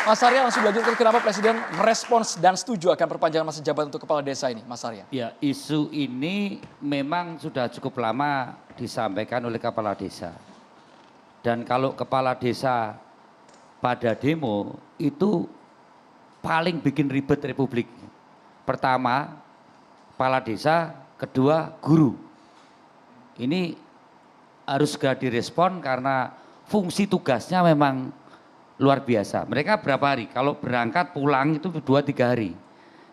E: Mas Arya langsung lanjutkan kenapa Presiden merespons dan setuju akan perpanjangan masa jabatan untuk kepala desa ini, Mas Arya?
J: Ya, isu ini memang sudah cukup lama disampaikan oleh kepala desa. Dan kalau kepala desa pada demo itu paling bikin ribet Republik. Pertama, kepala desa, kedua guru. Ini harus segera direspon karena fungsi tugasnya memang luar biasa. Mereka berapa hari? Kalau berangkat pulang itu 2-3 hari.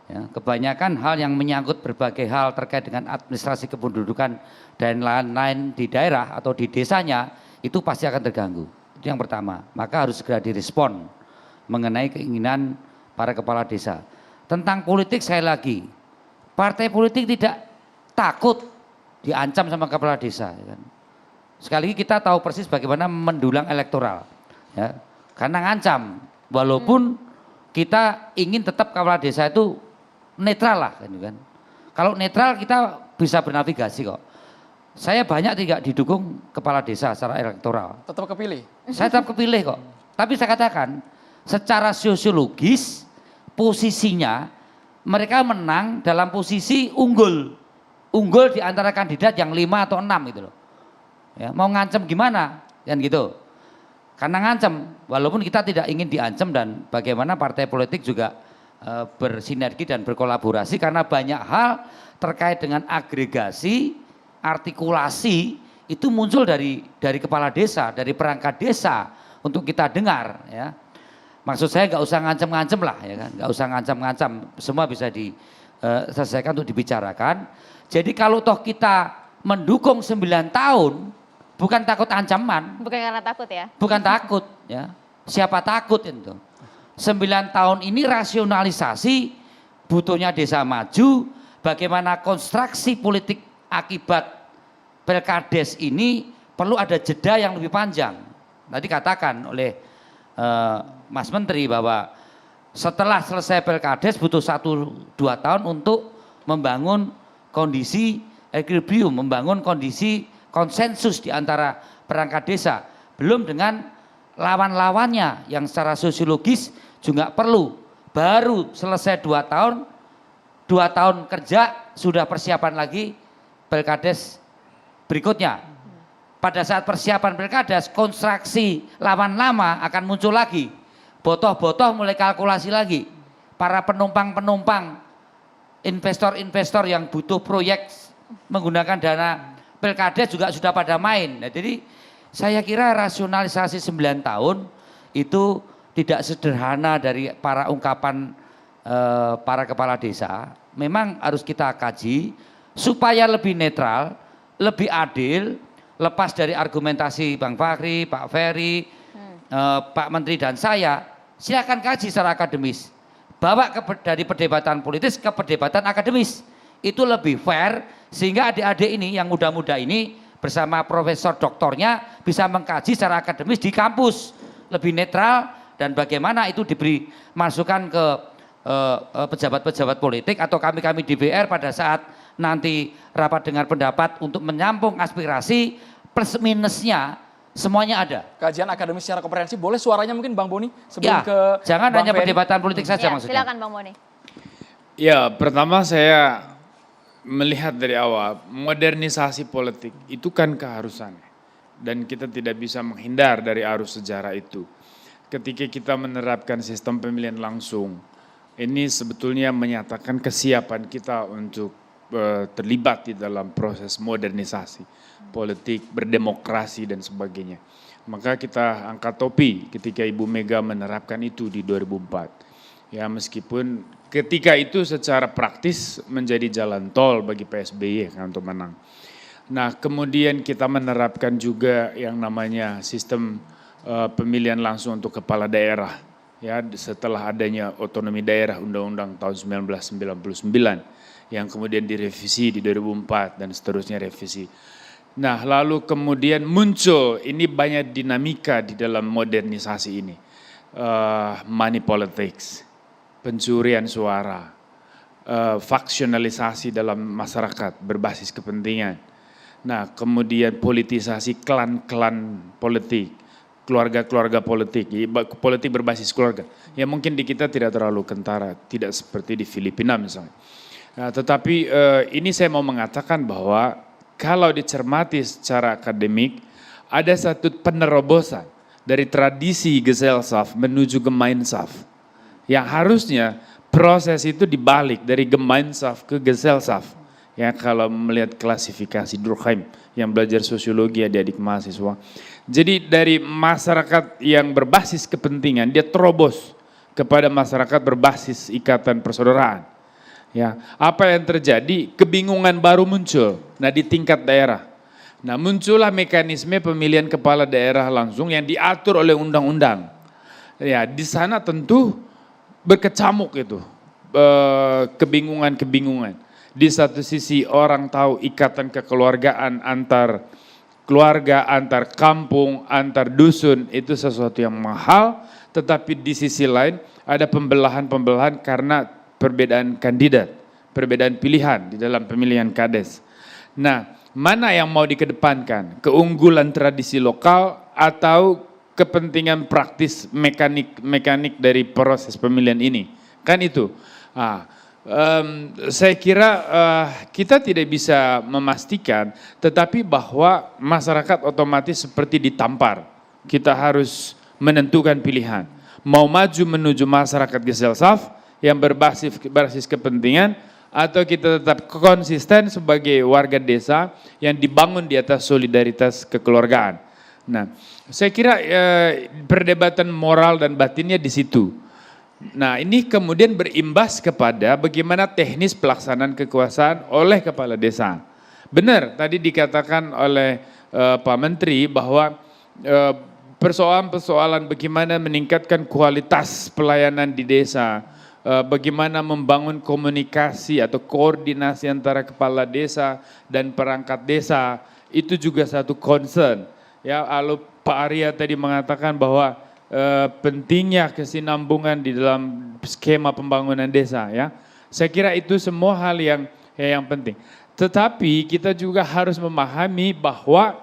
J: Ya, kebanyakan hal yang menyangkut berbagai hal terkait dengan administrasi kependudukan dan lain-lain di daerah atau di desanya itu pasti akan terganggu. Itu yang pertama. Maka harus segera direspon mengenai keinginan para kepala desa. Tentang politik sekali lagi, partai politik tidak takut diancam sama kepala desa. Ya kan? Sekali lagi kita tahu persis bagaimana mendulang elektoral. Ya. Karena ngancam, walaupun kita ingin tetap kepala desa itu netral lah kan. Kalau netral kita bisa bernavigasi kok. Saya banyak tidak didukung kepala desa secara elektoral.
E: Tetap kepilih?
J: Saya tetap kepilih kok. Tapi saya katakan, secara sosiologis posisinya mereka menang dalam posisi unggul di antara kandidat yang 5 atau 6 gitu loh. Ya, mau ngancem gimana kan gitu. Karena ngancem, walaupun kita tidak ingin diancam, dan bagaimana partai politik juga bersinergi dan berkolaborasi karena banyak hal terkait dengan agregasi, artikulasi itu muncul dari kepala desa, dari perangkat desa untuk kita dengar ya. Maksud saya nggak usah ngancam-ngancam lah ya kan, nggak usah ngancam-ngancam, semua bisa diselesaikan untuk dibicarakan. Jadi kalau toh kita mendukung 9 tahun, bukan takut ancaman.
F: Bukan karena takut ya?
J: Bukan takut ya, siapa takut itu. 9 tahun ini rasionalisasi butuhnya desa maju, bagaimana konstruksi politik akibat Pilkades ini perlu ada jeda yang lebih panjang. Tadi katakan oleh Mas Menteri bahwa setelah selesai Pilkades butuh 1-2 tahun untuk membangun kondisi equilibrium, membangun kondisi konsensus di antara perangkat desa. Belum dengan lawan-lawannya yang secara sosiologis juga perlu. Baru selesai 2 tahun kerja sudah persiapan lagi Pilkades berikutnya. Pada saat persiapan Pilkades, konstruksi lawan lama akan muncul lagi. Botoh-botoh mulai kalkulasi lagi. Para penumpang-penumpang, investor-investor yang butuh proyek menggunakan dana Pilkades juga sudah pada main. Nah, jadi saya kira rasionalisasi 9 tahun itu tidak sederhana dari para ungkapan para kepala desa. Memang harus kita kaji supaya lebih netral, lebih adil, lepas dari argumentasi Bang Fahri, Pak Ferry, Pak Menteri dan saya, silakan kaji secara akademis. Bawa dari perdebatan politis ke perdebatan akademis. Itu lebih fair sehingga adik-adik ini yang muda-muda ini bersama profesor doktornya bisa mengkaji secara akademis di kampus. Lebih netral dan bagaimana itu diberi masukan ke pejabat-pejabat politik atau kami-kami DPR pada saat nanti rapat dengar pendapat untuk menyampung aspirasi, plus minusnya semuanya ada.
E: Kajian akademis secara komprehensif, boleh suaranya mungkin Bang Boni sebelum
J: Ya,
E: ke
J: jangan
E: Bang
J: hanya
E: Ferry.
J: perdebatan politik saja
F: Ya,
J: maksudnya.
F: silakan Bang Boni.
K: Ya, pertama saya melihat dari awal modernisasi politik itu kan keharusan dan kita tidak bisa menghindar dari arus sejarah itu. Ketika kita menerapkan sistem pemilihan langsung, ini sebetulnya menyatakan kesiapan kita untuk terlibat di dalam proses modernisasi politik, berdemokrasi dan sebagainya. Maka kita angkat topi ketika Ibu Mega menerapkan itu di 2004. Ya, meskipun ketika itu secara praktis menjadi jalan tol bagi PSBY kan untuk menang. Nah, kemudian kita menerapkan juga yang namanya sistem pemilihan langsung untuk kepala daerah. Ya, setelah adanya otonomi daerah Undang-Undang tahun 1999 yang kemudian direvisi di 2004 dan seterusnya revisi. Nah, lalu kemudian muncul ini banyak dinamika di dalam modernisasi ini. Money politics, pencurian suara, faksionalisasi dalam masyarakat berbasis kepentingan. Nah, kemudian politisasi klan-klan politik, keluarga-keluarga politik berbasis keluarga. Ya mungkin di kita tidak terlalu kentara, tidak seperti di Filipina misalnya. Nah, tetapi ini saya mau mengatakan bahwa kalau dicermati secara akademik, ada satu penerobosan dari tradisi Gesellschaft menuju Gemeinschaft. Yang harusnya proses itu dibalik dari Gemeinschaft ke Gesellschaft. Ya, kalau melihat klasifikasi Durkheim yang belajar sosiologi adik-adik mahasiswa. Jadi dari masyarakat yang berbasis kepentingan, dia terobos kepada masyarakat berbasis ikatan persaudaraan. Ya, apa yang terjadi? Kebingungan baru muncul. Nah, di tingkat daerah. Nah, muncullah mekanisme pemilihan kepala daerah langsung yang diatur oleh undang-undang. Ya, di sana tentu berkecamuk itu kebingungan-kebingungan. Di satu sisi orang tahu ikatan kekeluargaan antar keluarga, antar kampung, antar dusun itu sesuatu yang mahal, tetapi di sisi lain ada pembelahan-pembelahan karena perbedaan kandidat, perbedaan pilihan di dalam pemilihan kades. Nah, mana yang mau dikedepankan? Keunggulan tradisi lokal atau kepentingan praktis mekanik dari proses pemilihan ini. Kan itu. Saya kira kita tidak bisa memastikan, tetapi bahwa masyarakat otomatis seperti ditampar. Kita harus menentukan pilihan. Mau maju menuju masyarakat gesellschaft yang berbasis kepentingan, atau kita tetap konsisten sebagai warga desa yang dibangun di atas solidaritas kekeluargaan. Nah, saya kira perdebatan moral dan batinnya di situ. Nah, ini kemudian berimbas kepada bagaimana teknis pelaksanaan kekuasaan oleh kepala desa. Benar, tadi dikatakan oleh Pak Menteri bahwa persoalan-persoalan bagaimana meningkatkan kualitas pelayanan di desa, bagaimana membangun komunikasi atau koordinasi antara kepala desa dan perangkat desa, itu juga satu concern. Ya, lalu Pak Arya tadi mengatakan bahwa pentingnya kesinambungan di dalam skema pembangunan desa, ya. Saya kira itu semua hal yang penting. Tetapi kita juga harus memahami bahwa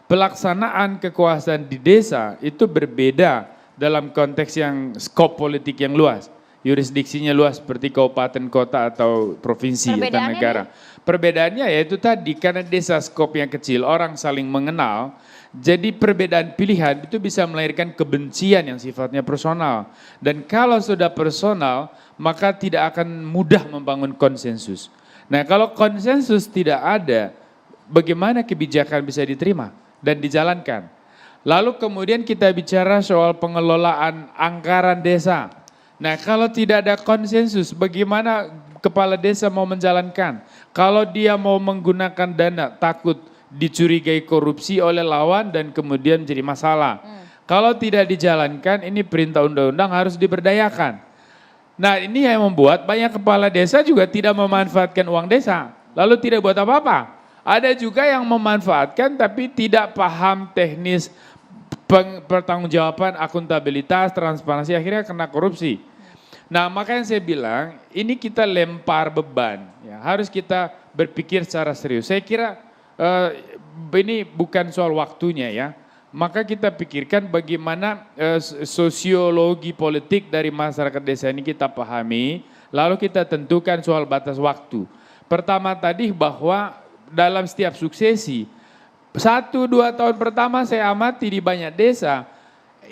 K: pelaksanaan kekuasaan di desa itu berbeda dalam konteks yang skop politik yang luas. Yurisdiksinya luas seperti kabupaten, kota atau provinsi atau negara. Perbedaannya yaitu tadi, karena desa skop yang kecil, orang saling mengenal, jadi perbedaan pilihan itu bisa melahirkan kebencian yang sifatnya personal. Dan kalau sudah personal, maka tidak akan mudah membangun konsensus. Nah, kalau konsensus tidak ada, bagaimana kebijakan bisa diterima dan dijalankan? Lalu kemudian kita bicara soal pengelolaan anggaran desa. Nah, kalau tidak ada konsensus, bagaimana kepala desa mau menjalankan? Kalau dia mau menggunakan dana, takut dicurigai korupsi oleh lawan dan kemudian jadi masalah. Kalau tidak dijalankan, ini perintah undang-undang harus diberdayakan. Nah, ini yang membuat banyak kepala desa juga tidak memanfaatkan uang desa, lalu tidak buat apa-apa. Ada juga yang memanfaatkan tapi tidak paham teknis pertanggungjawaban, akuntabilitas, transparansi, akhirnya kena korupsi. Nah, makanya saya bilang ini kita lempar beban, ya, harus kita berpikir secara serius. Saya kira ini bukan soal waktunya, ya. Maka kita pikirkan bagaimana sosiologi politik dari masyarakat desa ini kita pahami, lalu kita tentukan soal batas waktu. Pertama tadi bahwa dalam setiap suksesi, 1-2 tahun pertama saya amati di banyak desa,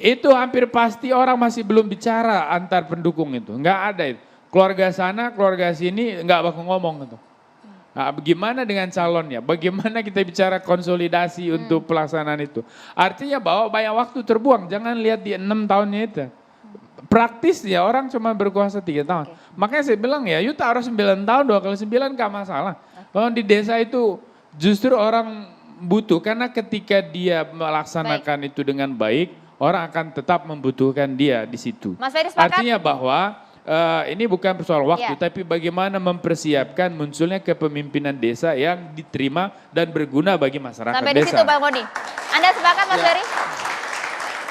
K: itu hampir pasti orang masih belum bicara antar pendukung itu, enggak ada itu. Keluarga sana, keluarga sini enggak bakal ngomong gitu. Nah, bagaimana dengan calonnya? Bagaimana kita bicara konsolidasi untuk pelaksanaan itu? Artinya bahwa banyak waktu terbuang, jangan lihat di 6 tahunnya itu. Praktis ya orang cuma berkuasa 3 tahun. Makanya saya bilang ya, you taruh 9 tahun, 2 kali 9 enggak masalah. Kalau di desa itu justru orang butuh, karena ketika dia melaksanakan itu dengan baik, orang akan tetap membutuhkan dia di situ.
F: Mas Ferry sepakat?
K: Artinya bahwa ini bukan soal waktu, tapi bagaimana mempersiapkan munculnya kepemimpinan desa yang diterima dan berguna bagi masyarakat
F: sampai
K: desa.
F: Sampai di situ Bang Boni. Anda sepakat Mas Ferry?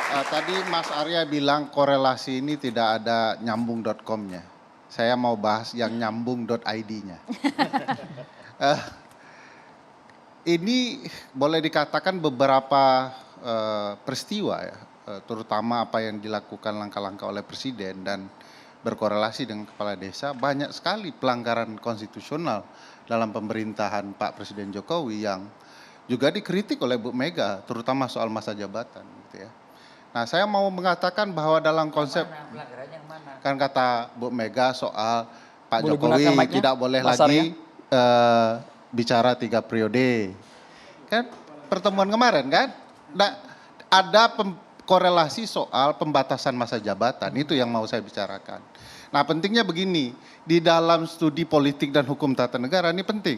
I: Tadi Mas Arya bilang korelasi ini tidak ada nyambung.com-nya. Saya mau bahas yang nyambung.id-nya. Ini boleh dikatakan beberapa peristiwa ya, terutama apa yang dilakukan langkah-langkah oleh Presiden dan berkorelasi dengan kepala desa, banyak sekali pelanggaran konstitusional dalam pemerintahan Pak Presiden Jokowi yang juga dikritik oleh Bu Mega, terutama soal masa jabatan gitu ya. Nah, saya mau mengatakan bahwa dalam konsep kan kata Bu Mega soal Pak Jokowi tidak boleh lagi bicara 3 periode. Kan pertemuan kemarin kan ada korelasi soal pembatasan masa jabatan, itu yang mau saya bicarakan. Nah, pentingnya begini, di dalam studi politik dan hukum tata negara ini penting.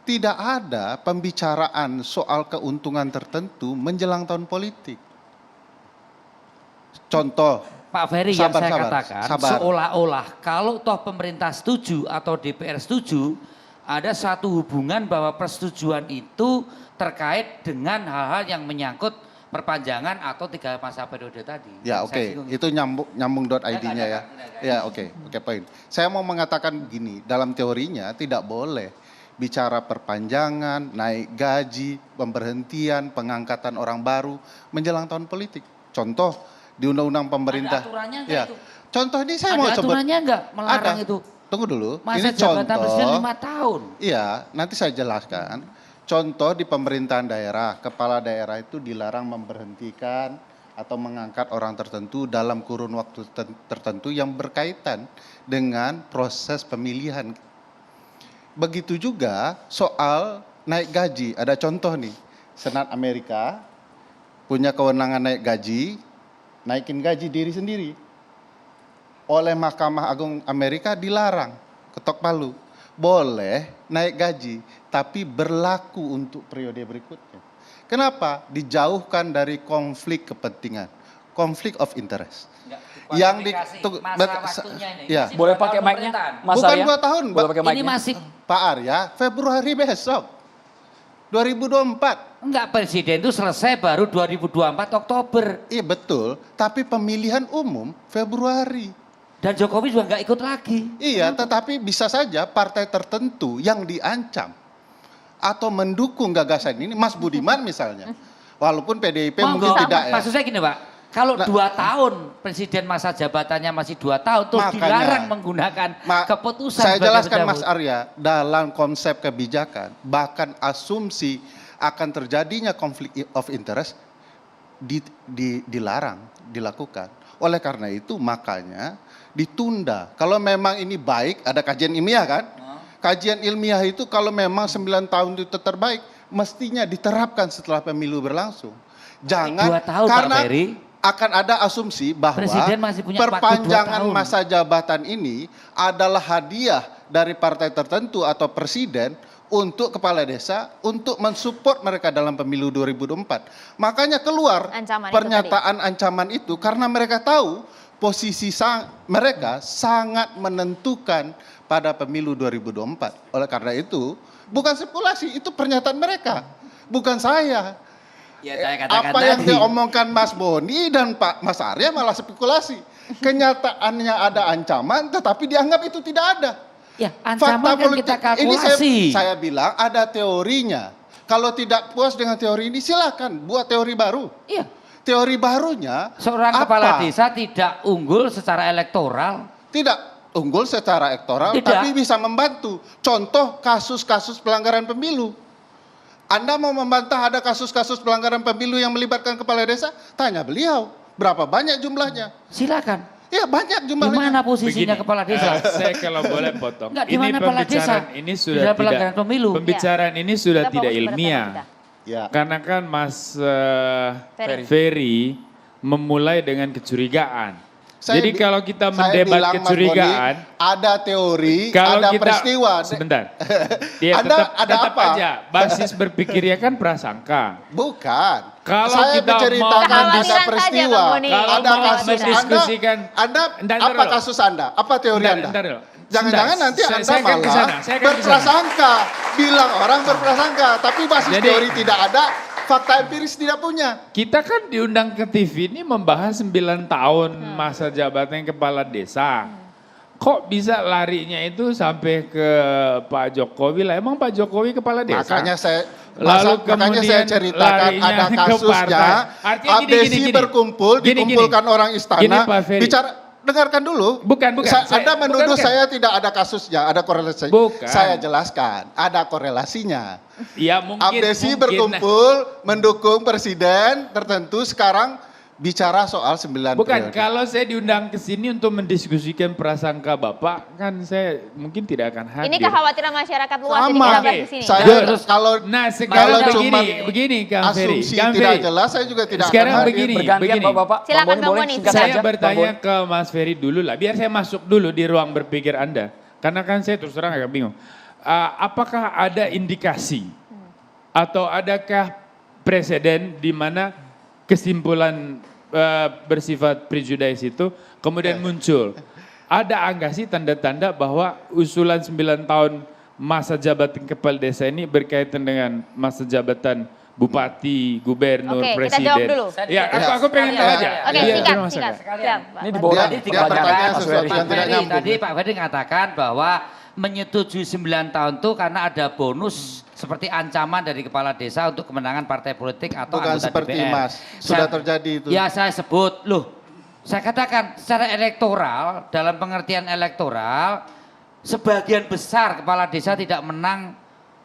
I: Tidak ada pembicaraan soal keuntungan tertentu menjelang tahun politik. Contoh,
J: Pak Ferry yang saya katakan seolah-olah kalau toh pemerintah setuju atau DPR setuju, ada satu hubungan bahwa persetujuan itu terkait dengan hal-hal yang menyangkut perpanjangan atau 3 masa periode tadi.
I: Ya oke, itu nyambung.id-nya ya. Ya oke, poin. Saya mau mengatakan begini, dalam teorinya tidak boleh bicara perpanjangan, naik gaji, pemberhentian, pengangkatan orang baru menjelang tahun politik. Contoh di undang-undang pemerintah.
J: Ada aturannya enggak
I: Ya.
J: itu?
I: Contoh ini saya
J: Ada
I: mau sebut.
J: aturannya enggak melarang
I: Ada.
J: itu?
I: Tunggu dulu.
J: Masa
I: Ini
J: jabatan
I: contoh.
J: presiden 5 tahun.
I: Iya, nanti saya jelaskan. Contoh di pemerintahan daerah, kepala daerah itu dilarang memberhentikan atau mengangkat orang tertentu dalam kurun waktu tertentu yang berkaitan dengan proses pemilihan. Begitu juga soal naik gaji. Ada contoh nih, Senat Amerika punya kewenangan naik gaji, naikin gaji diri sendiri. Oleh Mahkamah Agung Amerika dilarang, ketok palu. Boleh naik gaji, tapi berlaku untuk periode berikutnya. Kenapa? Dijauhkan dari konflik kepentingan, konflik of interest. Yang di ya.
E: Boleh pakai mic-nya, Mas
I: Bukan
E: Arya?
I: 2 tahun,
E: Boleh pakai
J: Ini
E: mic-nya?
J: masih
I: Pak Arya, Februari besok. 2024.
J: enggak, presiden itu selesai baru 2024 Oktober.
I: Iya betul, tapi pemilihan umum Februari.
J: Dan Jokowi juga enggak ikut lagi.
I: Iya, tetapi bisa saja partai tertentu yang diancam atau mendukung gagasan ini, Mas Budiman misalnya. Walaupun PDIP mungkin
J: Monggo.
I: tidak ya.
J: Maksud saya gini Pak, kalau 2 tahun presiden masa jabatannya masih 2 tahun terus
I: Makanya,
J: dilarang menggunakan keputusan.
I: Saya
J: sebagai
I: jelaskan
J: pejabat.
I: Mas Arya, dalam konsep kebijakan, bahkan asumsi akan terjadinya konflik of interest dilarang, dilakukan. Oleh karena itu makanya ditunda. Kalau memang ini baik, ada kajian ilmiah kan? Kajian ilmiah itu kalau memang 9 tahun itu terbaik, mestinya diterapkan setelah pemilu berlangsung. Jangan
J: 2 tahun,
I: karena
J: Pak Ferry.
I: akan ada asumsi bahwa
J: Presiden masih punya waktu 2
I: perpanjangan
J: tahun.
I: masa jabatan ini adalah hadiah dari partai tertentu atau presiden untuk kepala desa untuk mensupport mereka dalam pemilu 2024. Makanya keluar
F: Ancaman itu
I: pernyataan ancaman itu karena mereka tahu posisi mereka sangat menentukan pada pemilu 2024. Oleh karena itu, bukan spekulasi, itu pernyataan mereka, bukan saya.
J: Ya, saya katakan
I: Apa yang
J: tadi.
I: diomongkan Mas Boni dan Pak Mas Arya malah spekulasi. Kenyataannya ada ancaman, tetapi dianggap itu tidak ada.
J: Ya, ancaman kan kita kalkulasi.
I: Ini saya bilang ada teorinya. Kalau tidak puas dengan teori ini silakan buat teori baru.
J: Iya.
I: Teori barunya
J: Seorang
I: apa?
J: kepala desa tidak unggul secara elektoral.
I: Tidak unggul secara elektoral,
J: Tidak.
I: tapi bisa membantu. Contoh kasus-kasus pelanggaran pemilu. Anda mau membantah ada kasus-kasus pelanggaran pemilu yang melibatkan kepala desa? Tanya beliau, berapa banyak jumlahnya?
J: Silakan.
I: Ya banyak
J: Di
I: jumlahnya.
J: mana posisinya
K: Begini,
J: kepala desa?
K: saya kalau boleh potong.
J: Enggak, di mana kepala desa?
K: Ini
J: Di
K: sudah
J: dalam pelanggaran
K: tidak
J: pemilu.
K: pembicaraan ini sudah
F: Kita
K: tidak
F: fokus pada tema
K: ilmiah.
F: kita.
I: Ya.
K: Karena kan Mas
F: Ferry.
K: Ferry memulai dengan kecurigaan. Jadi
I: Saya
K: kalau kita
I: saya
K: mendebat
I: bilang, Mas
K: kecurigaan,
I: Boni, ada teori,
K: kalau
I: ada
K: kita
I: peristiwa.
K: sebentar, dia
I: Anda ada
K: tetap
I: apa?
K: aja basis berpikirnya kan prasangka.
I: Bukan.
K: Kalau
I: Saya
K: kita
I: menceritakan
K: mau
I: ada
F: Kekhawatiran
I: peristiwa.
F: saja, Bang Boni.
K: Kalau
I: Ada
K: mau
I: kasus
K: mendiskusikan,
I: Anda
K: Bentar
I: apa
K: dulu.
I: kasus Anda? Apa teori
K: Bentar,
I: Anda?
K: bentar dulu.
I: Jangan-jangan
K: Sebentar,
I: nanti Anda
K: saya akan
I: malah
K: kesana, saya akan
I: berprasangka. Bilang orang berprasangka, tapi basis
K: Jadi-
I: teori tidak ada, fakta empiris tidak punya.
K: Kita kan diundang ke TV ini membahas 9 tahun masa jabatan kepala desa. Kok bisa larinya itu sampai ke Pak Jokowi lah? Emang Pak Jokowi kepala desa?
I: Makanya saya
K: Makanya
I: makanya saya ceritakan
K: larinya
I: ada
K: ke
I: kasusnya.
K: partai. Artinya gini,
I: Abdesi
K: gini.
I: berkumpul,
K: Gini,
I: dikumpulkan
K: gini.
I: orang istana.
K: Gini, Pak Ferry.
I: Bicara, dengarkan dulu.
K: Bukan.
I: Anda menuduh
K: bukan.
I: saya tidak ada kasusnya, ada korelasi.
K: Bukan.
I: Saya jelaskan, ada korelasinya.
K: Ya mungkin.
I: Abdesi
K: mungkin.
I: berkumpul mendukung presiden tertentu, sekarang bicara soal 9
K: Bukan,
I: periode.
K: kalau saya diundang ke sini untuk mendiskusikan prasangka Bapak, kan saya mungkin tidak akan hadir.
F: Ini kekhawatiran masyarakat luas jadi
I: Sama.
F: kita bahas di sini.
I: Saya
K: Terus,
I: kalau
K: Nah sekarang
I: kalau
K: begini,
I: cuma
K: begini Kang Ferry.
I: asumsi
K: Kang
I: tidak
K: Ferry,
I: jelas, saya juga tidak
K: sekarang
I: akan hadir.
K: begini,
E: Bergantian
K: begini.
E: Bapak-Bapak.
F: Silakan,
E: Bang Boni,
F: Bang
E: boleh
F: Boni.
E: singkat
K: Saya
E: saja, Bang
K: bertanya
E: Boni.
K: ke Mas Ferry dulu lah, biar saya masuk dulu di ruang berpikir Anda. Karena kan saya terus terang agak bingung. Apakah ada indikasi atau adakah presiden di mana kesimpulan bersifat prejudis itu kemudian muncul? Ada enggak sih tanda-tanda bahwa usulan 9 tahun masa jabatan kepala desa ini berkaitan dengan masa jabatan bupati, gubernur,
F: Oke, kita
K: presiden?
F: jawab dulu.
K: Ya, aku pengen tahu aja.
F: Oke,
K: Iya,
F: singkat,
K: terima
F: singkat.
K: kasih.
F: Siap, Pak.
E: Ini di bawah
I: Dia-
E: tadi
I: dia
E: tinggal
I: bertanya
E: Mas
I: sesuatu
E: Ferry.
I: yang tidak
J: Tadi,
I: nyambung.
J: tadi Pak Ferry mengatakan bahwa menyetujui 9 tahun itu karena ada bonus seperti ancaman dari kepala desa untuk kemenangan partai politik atau
I: Bukan
J: anggota
I: seperti
J: DPR.
I: Mas, sudah terjadi itu.
J: Ya saya sebut, loh saya katakan secara elektoral, dalam pengertian elektoral, sebagian besar kepala desa tidak menang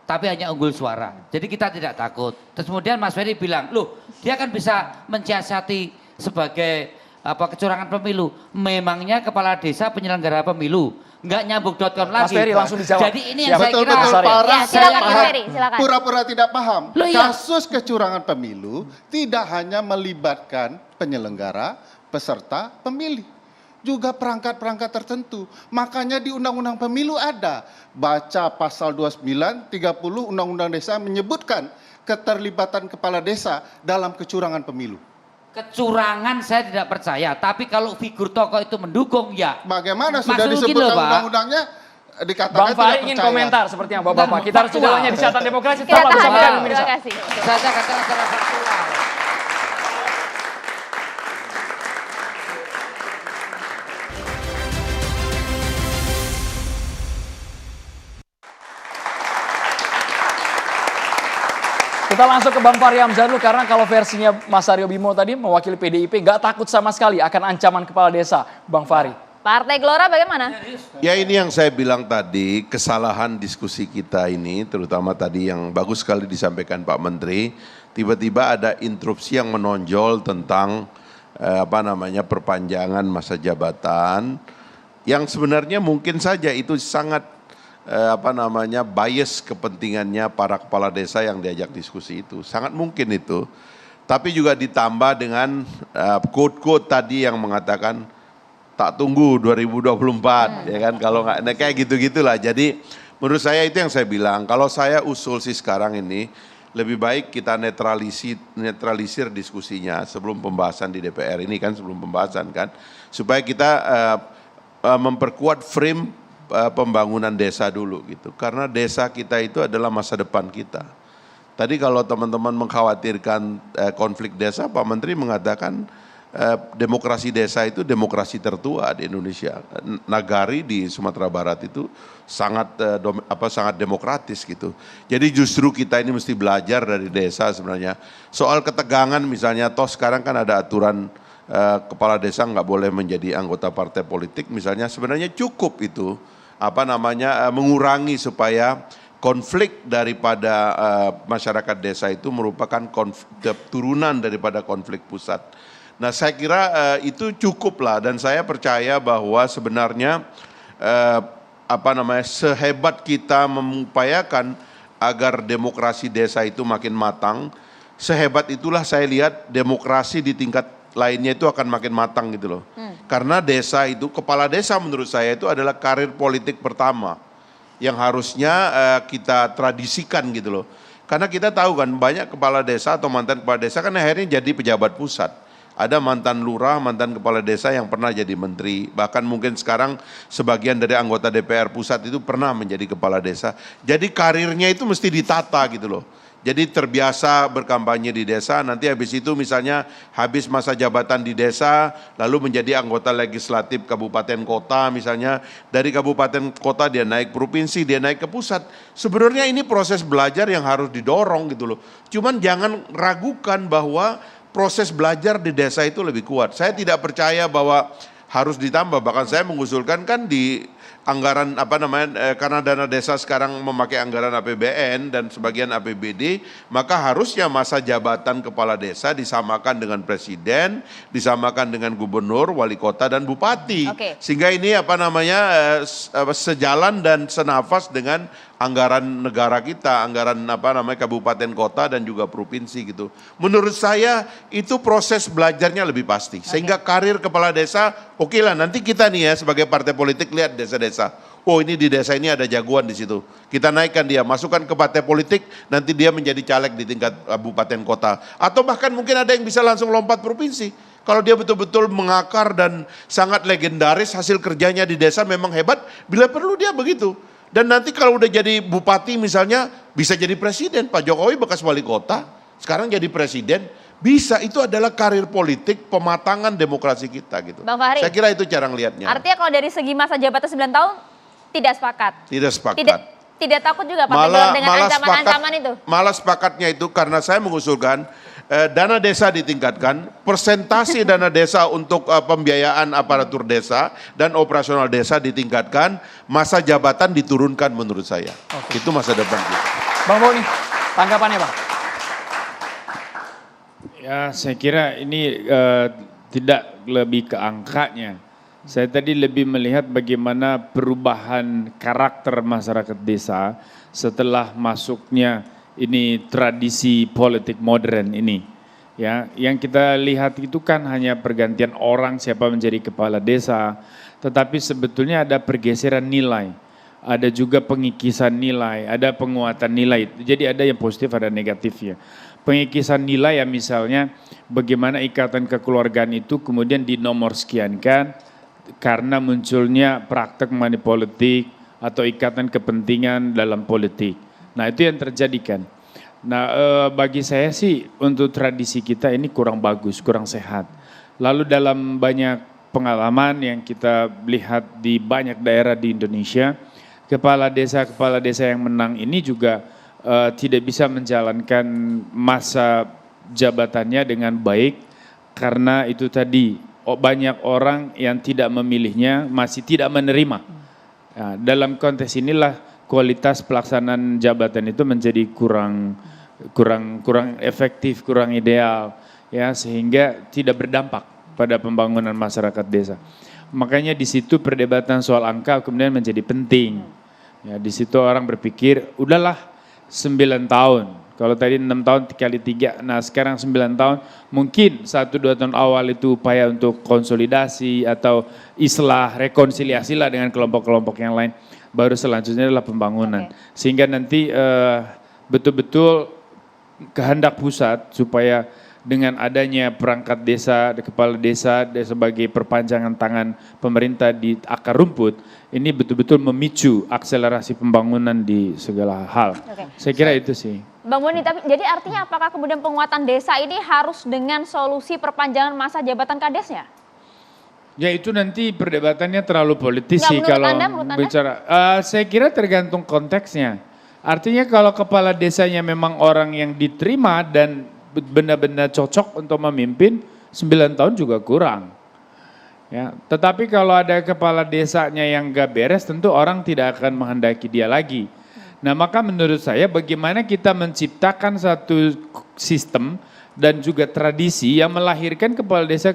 J: tapi hanya unggul suara. Jadi kita tidak takut. Terus kemudian Mas Ferry bilang, loh dia kan bisa mensiasati sebagai kecurangan pemilu. Memangnya kepala desa penyelenggara pemilu nggak nyambung.com lagi.
E: Mas Ferry langsung dijawab.
J: Jadi ini yang saya kira
I: Betul,
F: Ya, silakan Mas Ferry, silakan.
I: Pura-pura tidak paham.
J: Loh, iya.
I: Kasus kecurangan pemilu tidak hanya melibatkan penyelenggara, peserta, pemilih. Juga perangkat-perangkat tertentu. Makanya di Undang-Undang Pemilu ada. Baca pasal 29, 30 Undang-Undang Desa menyebutkan keterlibatan kepala desa dalam kecurangan pemilu.
J: Kecurangan saya tidak percaya, tapi kalau figur tokoh itu mendukung ya.
I: Bagaimana sudah
J: Maksud
I: disebut
J: begini loh, Pak.
I: undang-undangnya dikatakan
E: Bang Fahri
I: tidak
E: ingin
I: percaya.
E: komentar seperti yang Bapak-Bapak. Kita harus
J: Faktual.
E: hanya di catatan demokrasi.
F: Kita
E: Tetap bersama
F: tahan
E: kami,
F: dulu,
E: pemirsa.
F: terima kasih.
J: Saya katakan secara faktual.
E: Kita langsung ke Bang Fahri Hamzah dulu karena kalau versinya Mas Aryo Bimo tadi mewakili PDIP nggak takut sama sekali akan ancaman kepala desa. Bang Fahri.
F: Partai Gelora bagaimana?
G: Ya ini yang saya bilang tadi, kesalahan diskusi kita ini, terutama tadi yang bagus sekali disampaikan Pak Menteri, tiba-tiba ada interupsi yang menonjol tentang perpanjangan masa jabatan, yang sebenarnya mungkin saja itu sangat bias kepentingannya para kepala desa yang diajak diskusi itu, sangat mungkin itu. Tapi juga ditambah dengan quote-quote tadi yang mengatakan tak tunggu 2024 ya kan, kalau nggak kayak gitu-gitulah. Jadi menurut saya itu yang saya bilang, kalau saya usul sih sekarang ini lebih baik kita netralisir diskusinya sebelum pembahasan di DPR ini kan, sebelum pembahasan kan, supaya kita memperkuat frame pembangunan desa dulu gitu, karena desa kita itu adalah masa depan kita. Tadi kalau teman-teman mengkhawatirkan konflik desa, Pak Menteri mengatakan demokrasi desa itu demokrasi tertua di Indonesia. Nagari di Sumatera Barat itu sangat sangat demokratis gitu. Jadi justru kita ini mesti belajar dari desa sebenarnya. Soal ketegangan misalnya, toh sekarang kan ada aturan kepala desa nggak boleh menjadi anggota partai politik misalnya, sebenarnya cukup itu mengurangi supaya konflik daripada masyarakat desa itu merupakan turunan daripada konflik pusat. Nah saya kira itu cukup lah, dan saya percaya bahwa sebenarnya sehebat kita mengupayakan agar demokrasi desa itu makin matang, sehebat itulah saya lihat demokrasi di tingkat lainnya itu akan makin matang gitu loh. Karena desa itu, kepala desa menurut saya itu adalah karir politik pertama yang harusnya kita tradisikan gitu loh. Karena kita tahu kan banyak kepala desa atau mantan kepala desa kan akhirnya jadi pejabat pusat. Ada mantan lurah, mantan kepala desa yang pernah jadi menteri. Bahkan mungkin sekarang sebagian dari anggota DPR pusat itu pernah menjadi kepala desa. Jadi karirnya itu mesti ditata gitu loh. Jadi terbiasa berkampanye di desa, nanti habis itu misalnya habis masa jabatan di desa, lalu menjadi anggota legislatif kabupaten kota misalnya, dari kabupaten kota dia naik provinsi, dia naik ke pusat. Sebenarnya ini proses belajar yang harus didorong gitu loh. Cuman jangan ragukan bahwa proses belajar di desa itu lebih kuat. Saya tidak percaya bahwa harus ditambah, bahkan saya mengusulkan kan di anggaran karena dana desa sekarang memakai anggaran APBN dan sebagian APBD, maka harusnya masa jabatan kepala desa disamakan dengan presiden, disamakan dengan gubernur, wali kota dan bupati. Sehingga ini sejalan dan senafas dengan anggaran negara kita, anggaran kabupaten kota dan juga provinsi gitu. Menurut saya itu proses belajarnya lebih pasti. Sehingga karir kepala desa, oke lah nanti kita nih ya sebagai partai politik lihat desa-desa. Oh ini di desa ini ada jagoan di situ. Kita naikkan dia, masukkan ke partai politik, nanti dia menjadi caleg di tingkat kabupaten kota. Atau bahkan mungkin ada yang bisa langsung lompat provinsi. Kalau dia betul-betul mengakar dan sangat legendaris, hasil kerjanya di desa memang hebat, bila perlu dia begitu. Dan nanti kalau udah jadi bupati misalnya, bisa jadi presiden. Pak Jokowi bekas wali kota, sekarang jadi presiden. Bisa, itu adalah karir politik, pematangan demokrasi kita gitu.
F: Bang Fahri,
G: saya kira itu cara ngelihatnya.
F: artinya kalau dari segi masa jabatan 9 tahun, Tidak sepakat.
G: Tidak sepakat.
F: Tidak takut juga Pak Teguh dengan ancaman-ancaman itu?
G: Malah sepakatnya itu karena saya mengusulkan dana desa ditingkatkan, persentase dana desa untuk pembiayaan aparatur desa dan operasional desa ditingkatkan, masa jabatan diturunkan menurut saya. Itu masa depan kita.
E: Bang Boni, tanggapannya Bang?
K: Ya saya kira ini tidak lebih ke angkanya. Saya tadi lebih melihat bagaimana perubahan karakter masyarakat desa setelah masuknya ini tradisi politik modern ini. Ya, yang kita lihat itu kan hanya pergantian orang siapa menjadi kepala desa, tetapi sebetulnya ada pergeseran nilai. Ada juga pengikisan nilai, ada penguatan nilai. Jadi ada yang positif, ada negatifnya. Pengikisan nilai ya misalnya bagaimana ikatan kekeluargaan itu kemudian dinomorsekiankan karena munculnya praktek money politik atau ikatan kepentingan dalam politik. Nah itu yang terjadi kan. Nah bagi saya sih untuk tradisi kita ini kurang bagus, kurang sehat. Lalu dalam banyak pengalaman yang kita lihat di banyak daerah di Indonesia, kepala desa yang menang ini juga tidak bisa menjalankan masa jabatannya dengan baik karena itu tadi banyak orang yang tidak memilihnya masih tidak menerima. Nah, dalam konteks inilah kualitas pelaksanaan jabatan itu menjadi kurang efektif, kurang ideal ya sehingga tidak berdampak pada pembangunan masyarakat desa. Makanya di situ perdebatan soal angka kemudian menjadi penting. Ya, di situ orang berpikir udahlah 9 tahun. Kalau tadi 6 tahun kali 3, nah sekarang 9 tahun, mungkin 1-2 tahun awal itu upaya untuk konsolidasi atau islah, rekonsiliasi lah dengan kelompok-kelompok yang lain. Baru selanjutnya adalah pembangunan. Sehingga nanti betul-betul kehendak pusat supaya dengan adanya perangkat desa, kepala desa sebagai perpanjangan tangan pemerintah di akar rumput, ini betul-betul memicu akselerasi pembangunan di segala hal. Saya kira itu sih.
F: Bang Boni, tapi jadi artinya apakah kemudian penguatan desa ini harus dengan solusi perpanjangan masa jabatan kadesnya?
K: Ya itu nanti perdebatannya terlalu politis sih kalau bicara. Saya kira tergantung konteksnya. Artinya kalau kepala desanya memang orang yang diterima dan benar-benar cocok untuk memimpin, 9 tahun juga kurang. Ya, tetapi kalau ada kepala desanya yang gak beres, tentu orang tidak akan menghendaki dia lagi. Nah maka menurut saya bagaimana kita menciptakan satu sistem dan juga tradisi yang melahirkan kepala desa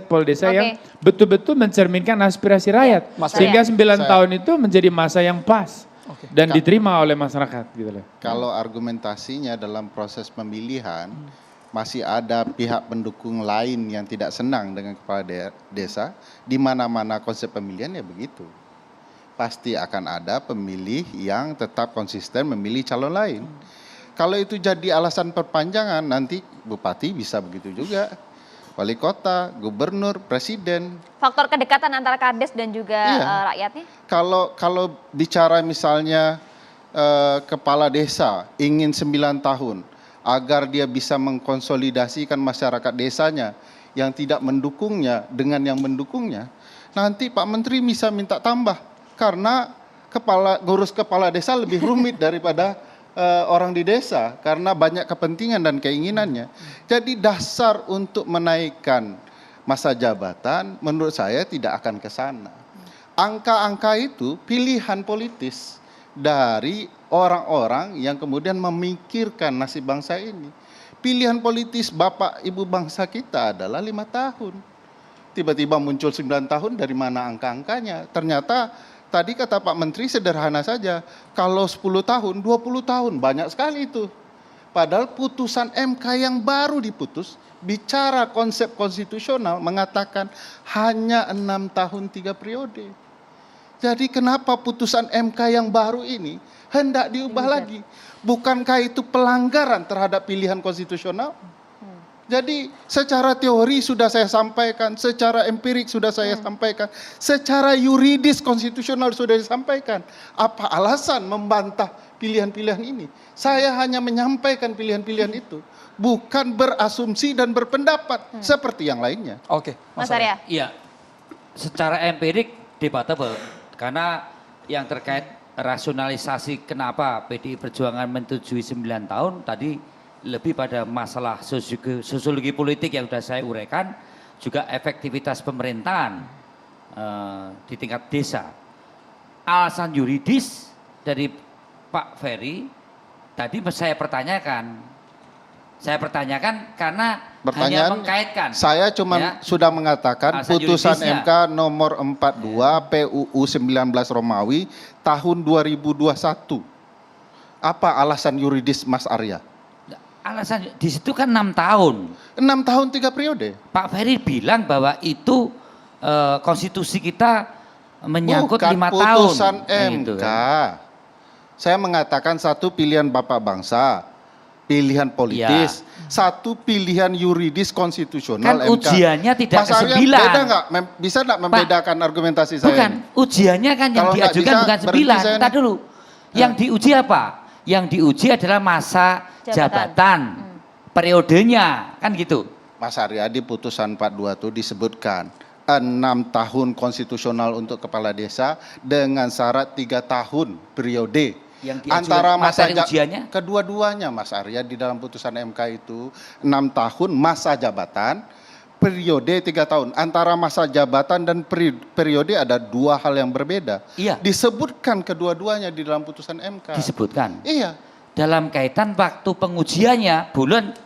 K: yang betul-betul mencerminkan aspirasi rakyat. Sehingga 9 tahun itu menjadi masa yang pas dan diterima oleh masyarakat. Gitu loh.
I: Kalau argumentasinya dalam proses pemilihan, masih ada pihak pendukung lain yang tidak senang dengan kepala desa, di mana-mana konsep pemilihan ya begitu. Pasti akan ada pemilih yang tetap konsisten memilih calon lain. Kalau itu jadi alasan perpanjangan, nanti bupati bisa begitu juga. Wali kota, gubernur, presiden.
F: Faktor kedekatan antara kades dan juga rakyatnya?
I: Kalau bicara misalnya kepala desa ingin 9 tahun, agar dia bisa mengkonsolidasikan masyarakat desanya yang tidak mendukungnya dengan yang mendukungnya, nanti Pak Menteri bisa minta tambah. Karena ngurus kepala desa lebih rumit daripada orang di desa karena banyak kepentingan dan keinginannya. Jadi dasar untuk menaikkan masa jabatan menurut saya tidak akan ke sana. Angka-angka itu pilihan politis dari orang-orang yang kemudian memikirkan nasib bangsa ini. Pilihan politis Bapak Ibu bangsa kita adalah 5 tahun. Tiba-tiba muncul 9 tahun, dari mana angka-angkanya? Ternyata tadi kata Pak Menteri sederhana saja, kalau 10 tahun, 20 tahun, banyak sekali itu. Padahal putusan MK yang baru diputus, bicara konsep konstitusional mengatakan hanya 6 tahun 3 periode. Jadi kenapa putusan MK yang baru ini hendak diubah lagi? Bukankah itu pelanggaran terhadap pilihan konstitusional? Jadi secara teori sudah saya sampaikan, secara empirik sudah saya sampaikan, secara yuridis konstitusional sudah disampaikan. Apa alasan membantah pilihan-pilihan ini? Saya hanya menyampaikan pilihan-pilihan itu, bukan berasumsi dan berpendapat seperti yang lainnya.
E: Oke,
F: Mas Arya.
J: Iya, secara empirik debatable karena yang terkait rasionalisasi kenapa PDI Perjuangan menyetujui 9 tahun tadi lebih pada masalah sosiologi politik yang sudah saya uraikan, juga efektivitas pemerintahan di tingkat desa. Alasan yuridis dari Pak Ferry tadi saya pertanyakan karena hanya mengkaitkan.
I: Saya cuma sudah mengatakan putusan MK nomor 42 PUU 19 Romawi tahun 2021. Apa alasan yuridis Mas Arya?
J: Alasan di situ kan 6 tahun.
I: 6 tahun 3 periode.
J: Pak Ferry bilang bahwa itu konstitusi kita menyangkut 5 tahun.
I: Bukan putusan MK.
J: Gitu kan.
I: Saya mengatakan satu pilihan Bapak bangsa, pilihan politis, satu pilihan yuridis konstitusional
J: kan
I: MK.
J: Ujiannya tidak
I: Mas Arya,
J: ke-9.
I: beda nggak? Bisa nggak membedakan argumentasi saya?
J: Bukan, ujiannya kan yang diajukan bukan 9. Entar dulu. Yang diuji apa? Yang diuji adalah masa jabatan. Periodenya, kan gitu.
I: Mas Arya, di putusan 42 itu disebutkan 6 tahun konstitusional untuk kepala desa dengan syarat 3 tahun periode.
J: Yang
I: antara masa
J: ujiannya?
I: Kedua-duanya Mas Arya di dalam putusan MK itu 6 tahun masa jabatan, periode 3 tahun. Antara masa jabatan dan periode ada 2 hal yang berbeda.
J: Iya.
I: Disebutkan kedua-duanya di dalam putusan MK.
J: Disebutkan?
I: Iya.
J: Dalam kaitan waktu pengujiannya,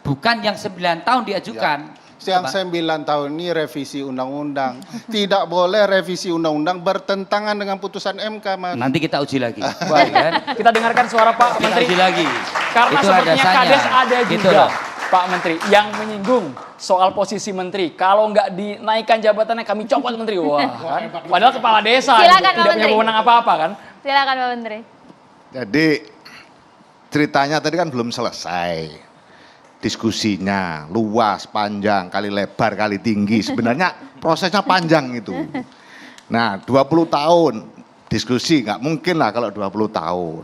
J: bukan yang 9 tahun diajukan.
I: Yang 9 tahun ini revisi undang-undang. Tidak boleh revisi undang-undang bertentangan dengan putusan MK, Mas.
J: Nanti kita uji lagi.
E: Baik, kita dengarkan suara Pak Menteri.
J: Uji lagi.
E: Karena
J: itu
E: sepertinya Kades ada
J: gitu
E: juga,
J: loh.
E: Pak Menteri, yang menyinggung soal posisi Menteri. Kalau nggak dinaikkan jabatannya kami copot Menteri. Wah, kan? Padahal kepala desa
F: Silakan,
E: tidak punya wewenang apa-apa kan?
F: Silakan Pak Menteri.
H: Jadi ceritanya tadi kan belum selesai. Diskusinya luas, panjang, kali lebar, kali tinggi. Sebenarnya prosesnya panjang itu. Nah 20 tahun diskusi nggak mungkin lah kalau 20 tahun.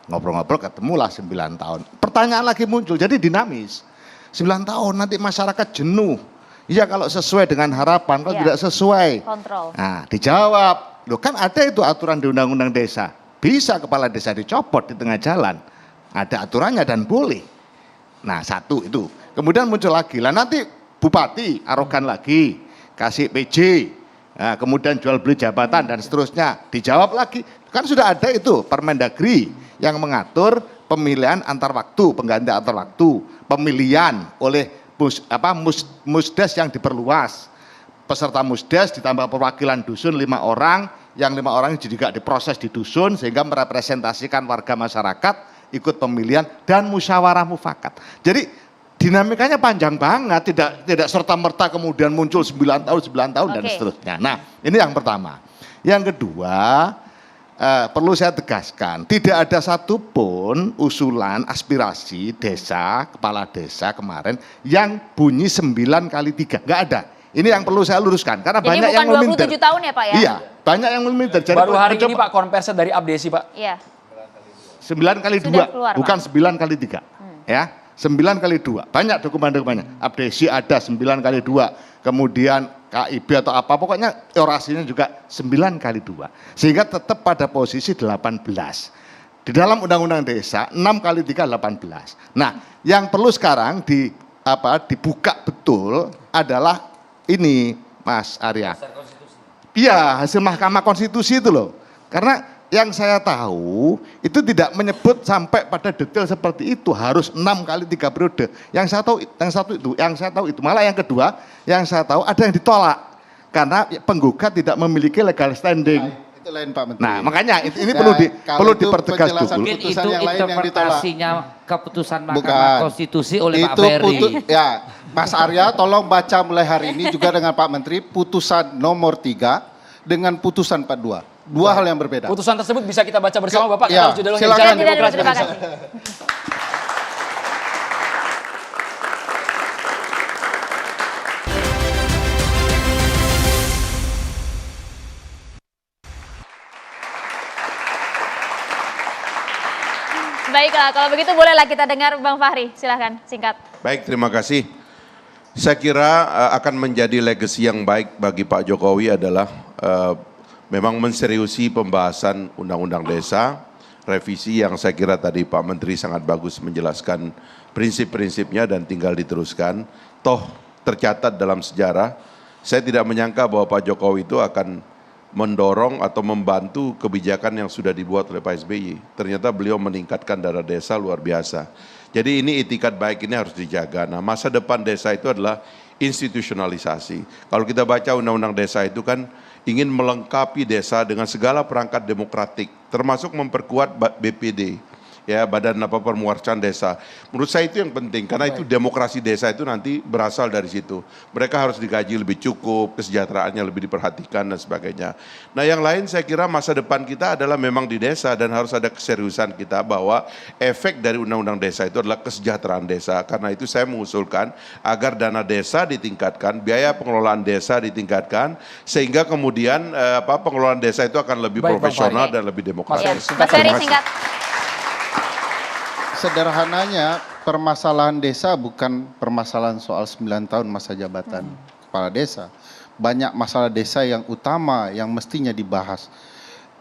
H: Ngobrol-ngobrol ketemulah 9 tahun. Pertanyaan lagi muncul, jadi dinamis. 9 tahun nanti masyarakat jenuh. Iya kalau sesuai dengan harapan, kalau tidak sesuai.
F: Kontrol.
H: Nah dijawab, loh kan ada itu aturan di Undang-Undang Desa. Bisa kepala desa dicopot di tengah jalan. Ada aturannya dan boleh. Nah satu itu, kemudian muncul lagi, lah nanti bupati arogan lagi, kasih PJ, nah, kemudian jual beli jabatan dan seterusnya, dijawab lagi, kan sudah ada itu Permendagri yang mengatur pemilihan antar waktu, penggantian antar waktu, pemilihan oleh musdes yang diperluas, peserta musdes ditambah perwakilan dusun 5 orang, yang 5 orang juga diproses di dusun sehingga merepresentasikan warga masyarakat, ikut pemilihan dan musyawarah mufakat. Jadi dinamikanya panjang banget, tidak serta-merta kemudian muncul 9 tahun dan seterusnya. Nah, ini yang pertama. Yang kedua, perlu saya tegaskan, tidak ada satupun usulan aspirasi desa, kepala desa kemarin yang bunyi 9 kali 3, nggak ada. Ini yang perlu saya luruskan karena
F: jadi
H: banyak yang meminta.
F: bukan 27 tahun ya Pak ya?
H: Iya, banyak yang meminta.
E: Baru hari ini Pak konversi dari Abdesi Pak.
F: Iya.
H: 9 kali 2, bukan 9 kali 3. Ya, 9 kali 2. Banyak dokumen-dokumennya. Abdesi ada 9 kali 2. Kemudian KIB atau apa, pokoknya orasinya juga 9 kali 2. Sehingga tetap pada posisi 18. Di dalam Undang-Undang Desa 6 kali 3 18. Nah, yang perlu sekarang dibuka betul adalah ini, Mas Arya. Iya, hasil Mahkamah Konstitusi itu loh. Karena yang saya tahu itu tidak menyebut sampai pada detail seperti itu, harus 6 kali 3 periode. Yang saya tahu itu. Malah yang kedua, yang saya tahu ada yang ditolak karena penggugat tidak memiliki legal standing.
I: Nah, itu lain Pak Menteri.
H: Nah, makanya ini perlu dipertegas dulu.
J: Mungkin itu interpretasinya keputusan Mahkamah Konstitusi oleh Pak Ferry.
I: Ya, Mas Arya tolong baca mulai hari ini juga dengan Pak Menteri putusan nomor 3 dengan putusan 42. 2 hal yang berbeda.
E: Putusan tersebut bisa kita baca bersama Bapak.
I: Ya,
E: kita harus
I: silakan.
F: Terima kasih. Baiklah, kalau begitu bolehlah kita dengar Bang Fahri, silahkan singkat.
G: Baik, terima kasih. Saya kira akan menjadi legacy yang baik bagi Pak Jokowi adalah memang menseriusi pembahasan Undang-Undang Desa revisi yang saya kira tadi Pak Menteri sangat bagus menjelaskan prinsip-prinsipnya dan tinggal diteruskan. Toh tercatat dalam sejarah, saya tidak menyangka bahwa Pak Jokowi itu akan mendorong atau membantu kebijakan yang sudah dibuat oleh Pak SBY. Ternyata beliau meningkatkan dana desa luar biasa. Jadi ini itikat baik ini harus dijaga. Nah, masa depan desa itu adalah institusionalisasi. Kalau kita baca undang-undang desa itu kan ingin melengkapi desa dengan segala perangkat demokratik, termasuk memperkuat BPD, ya, Badan Pemuarcan Desa. Menurut saya itu yang penting, karena itu demokrasi desa itu nanti berasal dari situ. Mereka harus digaji lebih cukup, kesejahteraannya lebih diperhatikan dan sebagainya. Nah, yang lain saya kira masa depan kita adalah memang di desa dan harus ada keseriusan kita bahwa efek dari undang-undang desa itu adalah kesejahteraan desa. Karena itu saya mengusulkan agar dana desa ditingkatkan, biaya pengelolaan desa ditingkatkan, sehingga kemudian pengelolaan desa itu akan lebih profesional dan lebih demokratis.
F: Mas Ferry singkat.
I: Sederhananya, permasalahan desa bukan permasalahan soal 9 tahun masa jabatan kepala desa. Banyak masalah desa yang utama yang mestinya dibahas.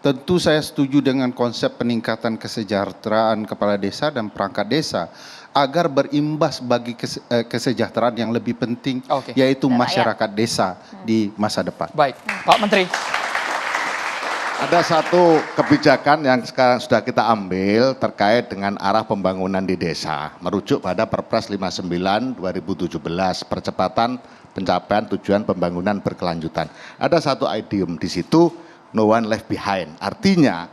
I: Tentu saya setuju dengan konsep peningkatan kesejahteraan kepala desa dan perangkat desa agar berimbas bagi kesejahteraan yang lebih penting, yaitu masyarakat desa di masa depan.
E: Baik, Pak Menteri.
H: Ada satu kebijakan yang sekarang sudah kita ambil terkait dengan arah pembangunan di desa, merujuk pada Perpres 59 2017, percepatan pencapaian tujuan pembangunan berkelanjutan. Ada satu idiom di situ, no one left behind. Artinya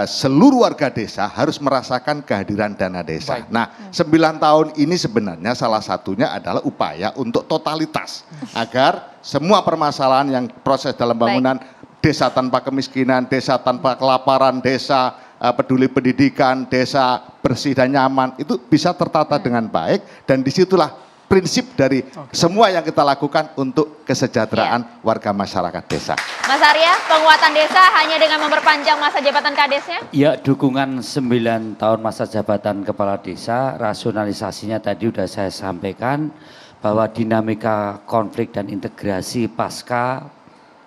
H: seluruh warga desa harus merasakan kehadiran dana desa. Nah, 9 tahun ini sebenarnya salah satunya adalah upaya untuk totalitas agar semua permasalahan yang proses dalam bangunan desa tanpa kemiskinan, desa tanpa kelaparan, desa peduli pendidikan, desa bersih dan nyaman, itu bisa tertata dengan baik, dan disitulah prinsip dari semua yang kita lakukan untuk kesejahteraan warga masyarakat desa.
F: Mas Arya, penguatan desa hanya dengan memperpanjang masa jabatan kadesnya?
J: Ya, dukungan 9 tahun masa jabatan kepala desa, rasionalisasinya tadi sudah saya sampaikan, bahwa dinamika konflik dan integrasi pasca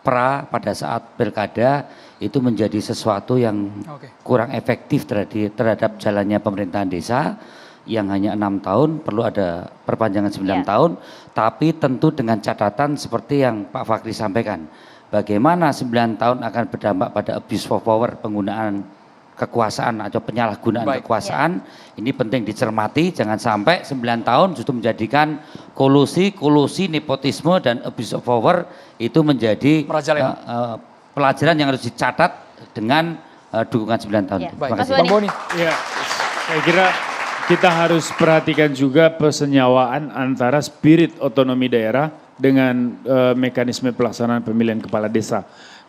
J: pada saat pilkada itu menjadi sesuatu yang kurang efektif terhadap jalannya pemerintahan desa yang hanya 6 tahun, perlu ada perpanjangan 9 tahun, tapi tentu dengan catatan seperti yang Pak Fakri sampaikan, bagaimana 9 tahun akan berdampak pada abuse of power, penggunaan kekuasaan atau penyalahgunaan kekuasaan, ini penting dicermati, jangan sampai 9 tahun justru menjadikan kolusi nepotisme dan abuse of power itu menjadi pelajaran yang harus dicatat dengan dukungan 9 tahun.
K: Terima kasih. Bang Boni. Ya, saya kira kita harus perhatikan juga persenyawaan antara spirit otonomi daerah dengan mekanisme pelaksanaan pemilihan kepala desa.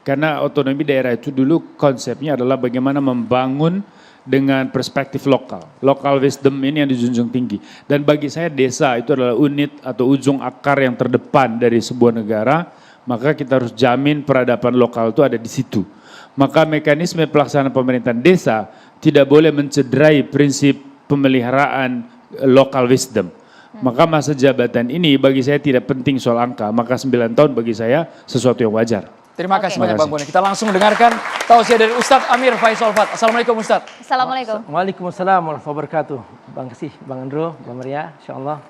K: Karena otonomi daerah itu dulu konsepnya adalah bagaimana membangun dengan perspektif lokal. Local wisdom ini yang dijunjung tinggi. Dan bagi saya desa itu adalah unit atau ujung akar yang terdepan dari sebuah negara. Maka kita harus jamin peradaban lokal itu ada di situ. Maka mekanisme pelaksanaan pemerintahan desa tidak boleh mencederai prinsip pemeliharaan local wisdom. Maka masa jabatan ini bagi saya tidak penting soal angka. Maka 9 tahun bagi saya sesuatu yang wajar.
E: Terima kasih banyak Bang Boni. Kita langsung dengarkan tausiah dari Ustadz Amir Faisal Fat. Assalamualaikum Ustadz.
F: Assalamualaikum.
L: Waalaikumsalam warahmatullahi wabarakatuh. Bang Kasih, Bang Andro, Bang Maria, insyaAllah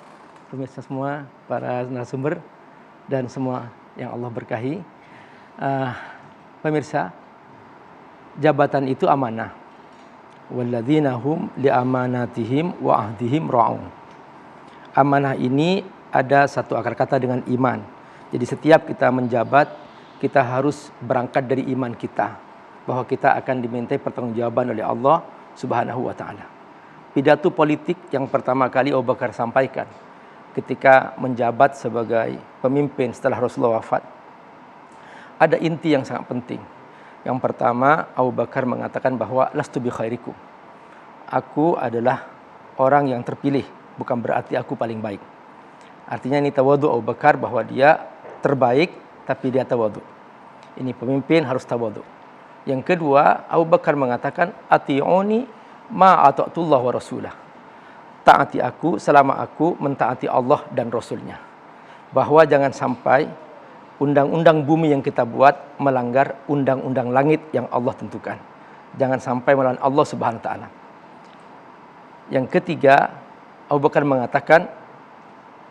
L: pemirsa semua, para narasumber dan semua yang Allah berkahi. Pemirsa, jabatan itu amanah. Walladzina hum liamanatihim wa ahdihim ra'un. Amanah ini ada satu akar kata dengan iman. Jadi setiap kita menjabat, kita harus berangkat dari iman kita, bahwa kita akan dimintai pertanggungjawaban oleh Allah Subhanahu wa taala. Pidato politik yang pertama kali Abu Bakar sampaikan ketika menjabat sebagai pemimpin setelah Rasulullah wafat, ada inti yang sangat penting. Yang pertama, Abu Bakar mengatakan bahwa lastu bi khairikum. Aku adalah orang yang terpilih, bukan berarti aku paling baik. Artinya ini tawadhu Abu Bakar bahwa dia terbaik tapi dia tawadhu. Ini pemimpin harus tawadhu. Yang kedua, Abu Bakar mengatakan ati'uni ma ata'tullah wa rasulah. Taati aku selama aku mentaati Allah dan Rasulnya. Bahwa jangan sampai undang-undang bumi yang kita buat melanggar undang-undang langit yang Allah tentukan. Jangan sampai melawan Allah Subhanahu wa taala. Yang ketiga, Abu Bakar mengatakan,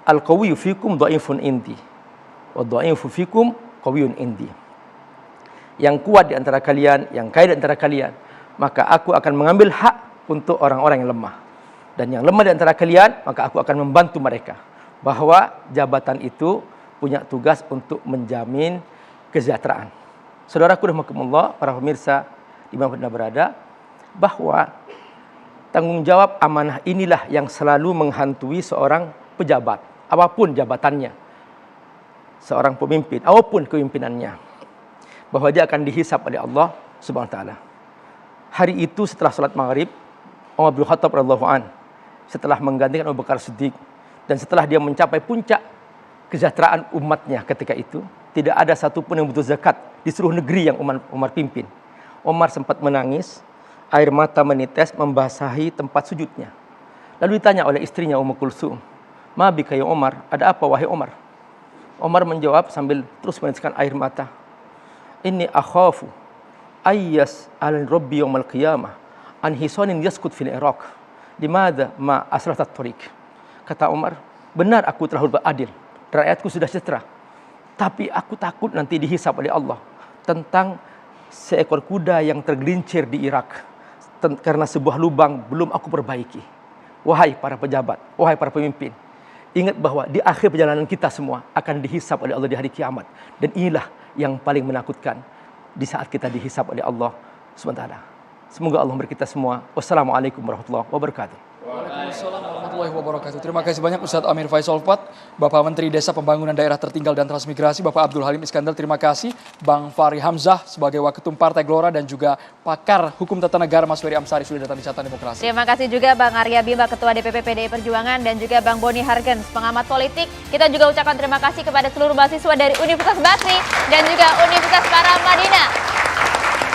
L: al-qawiyyu fikum dhaifun indi wa dhaifu fikum qawiyyun indi. Yang kuat di antara kalian, yang kaya di antara kalian, maka aku akan mengambil hak untuk orang-orang yang lemah. Dan yang lemah di antara kalian, maka aku akan membantu mereka. Bahwa jabatan itu punya tugas untuk menjamin kesejahteraan. Saudaraku rahimakumullah, para pemirsa dimanapun Anda berada, bahwa tanggung jawab amanah inilah yang selalu menghantui seorang pejabat, apapun jabatannya, seorang pemimpin, apapun kepemimpinannya, bahwa dia akan dihisab oleh Allah Subhanahu wa taala. Hari itu setelah salat maghrib, Umar bin Khattab radhiyallahu an, setelah menggantikan Abu Bakar Siddiq dan setelah dia mencapai puncak kesejahteraan umatnya ketika itu, tidak ada satupun yang butuh zakat di seluruh negeri yang Umar pimpin. Umar sempat menangis, air mata menites membasahi tempat sujudnya. Lalu ditanya oleh istrinya Ummu Kulsum, "Ma bika ya Umar? Ada apa wahai Umar?" Umar menjawab sambil terus meneteskan air mata, "Inni akhafu ayyas al rabbi yaumal qiyamah an hisanin yaskut fil Iraq. Limadha ma asratat tariq?" Kata Umar, "Benar aku telah berbuat adil, rakyatku sudah sejahtera. Tapi aku takut nanti dihisab oleh Allah tentang seekor kuda yang tergelincir di Irak karena sebuah lubang belum aku perbaiki." Wahai para pejabat, wahai para pemimpin, ingat bahwa di akhir perjalanan kita semua akan dihisab oleh Allah di hari kiamat. Dan inilah yang paling menakutkan di saat kita dihisab oleh Allah SWT. Semoga Allah memberkati kita semua. Wassalamualaikum warahmatullahi wabarakatuh.
E: Waalaikumsalam warahmatullahi wabarakatuh. Terima kasih banyak Ustadz Amir Faisal Fat, Bapak Menteri Desa Pembangunan Daerah Tertinggal dan Transmigrasi, Bapak Abdul Halim Iskandar, terima kasih. Bang Fahri Hamzah sebagai Waketum Partai Gelora dan juga pakar hukum tata negara Mas Ferry Amsari sudah datang di Catatan Demokrasi.
F: Terima kasih juga Bang Arya Bima, Ketua DPP PDI Perjuangan, dan juga Bang Boni Hargens, pengamat politik. Kita juga ucapkan terima kasih kepada seluruh mahasiswa dari Universitas Basri dan juga Universitas Paramadina.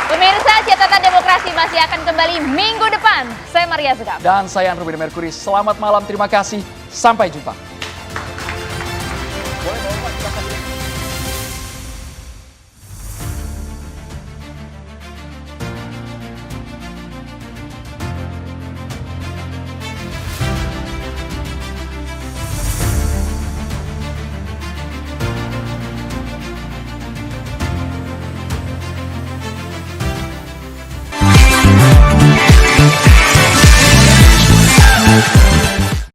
F: Pemirsa, Catatan Demokrasi masih akan kembali minggu depan. Saya Maria Zegap.
E: Dan saya Ruben Merkuri. Selamat malam, terima kasih. Sampai jumpa.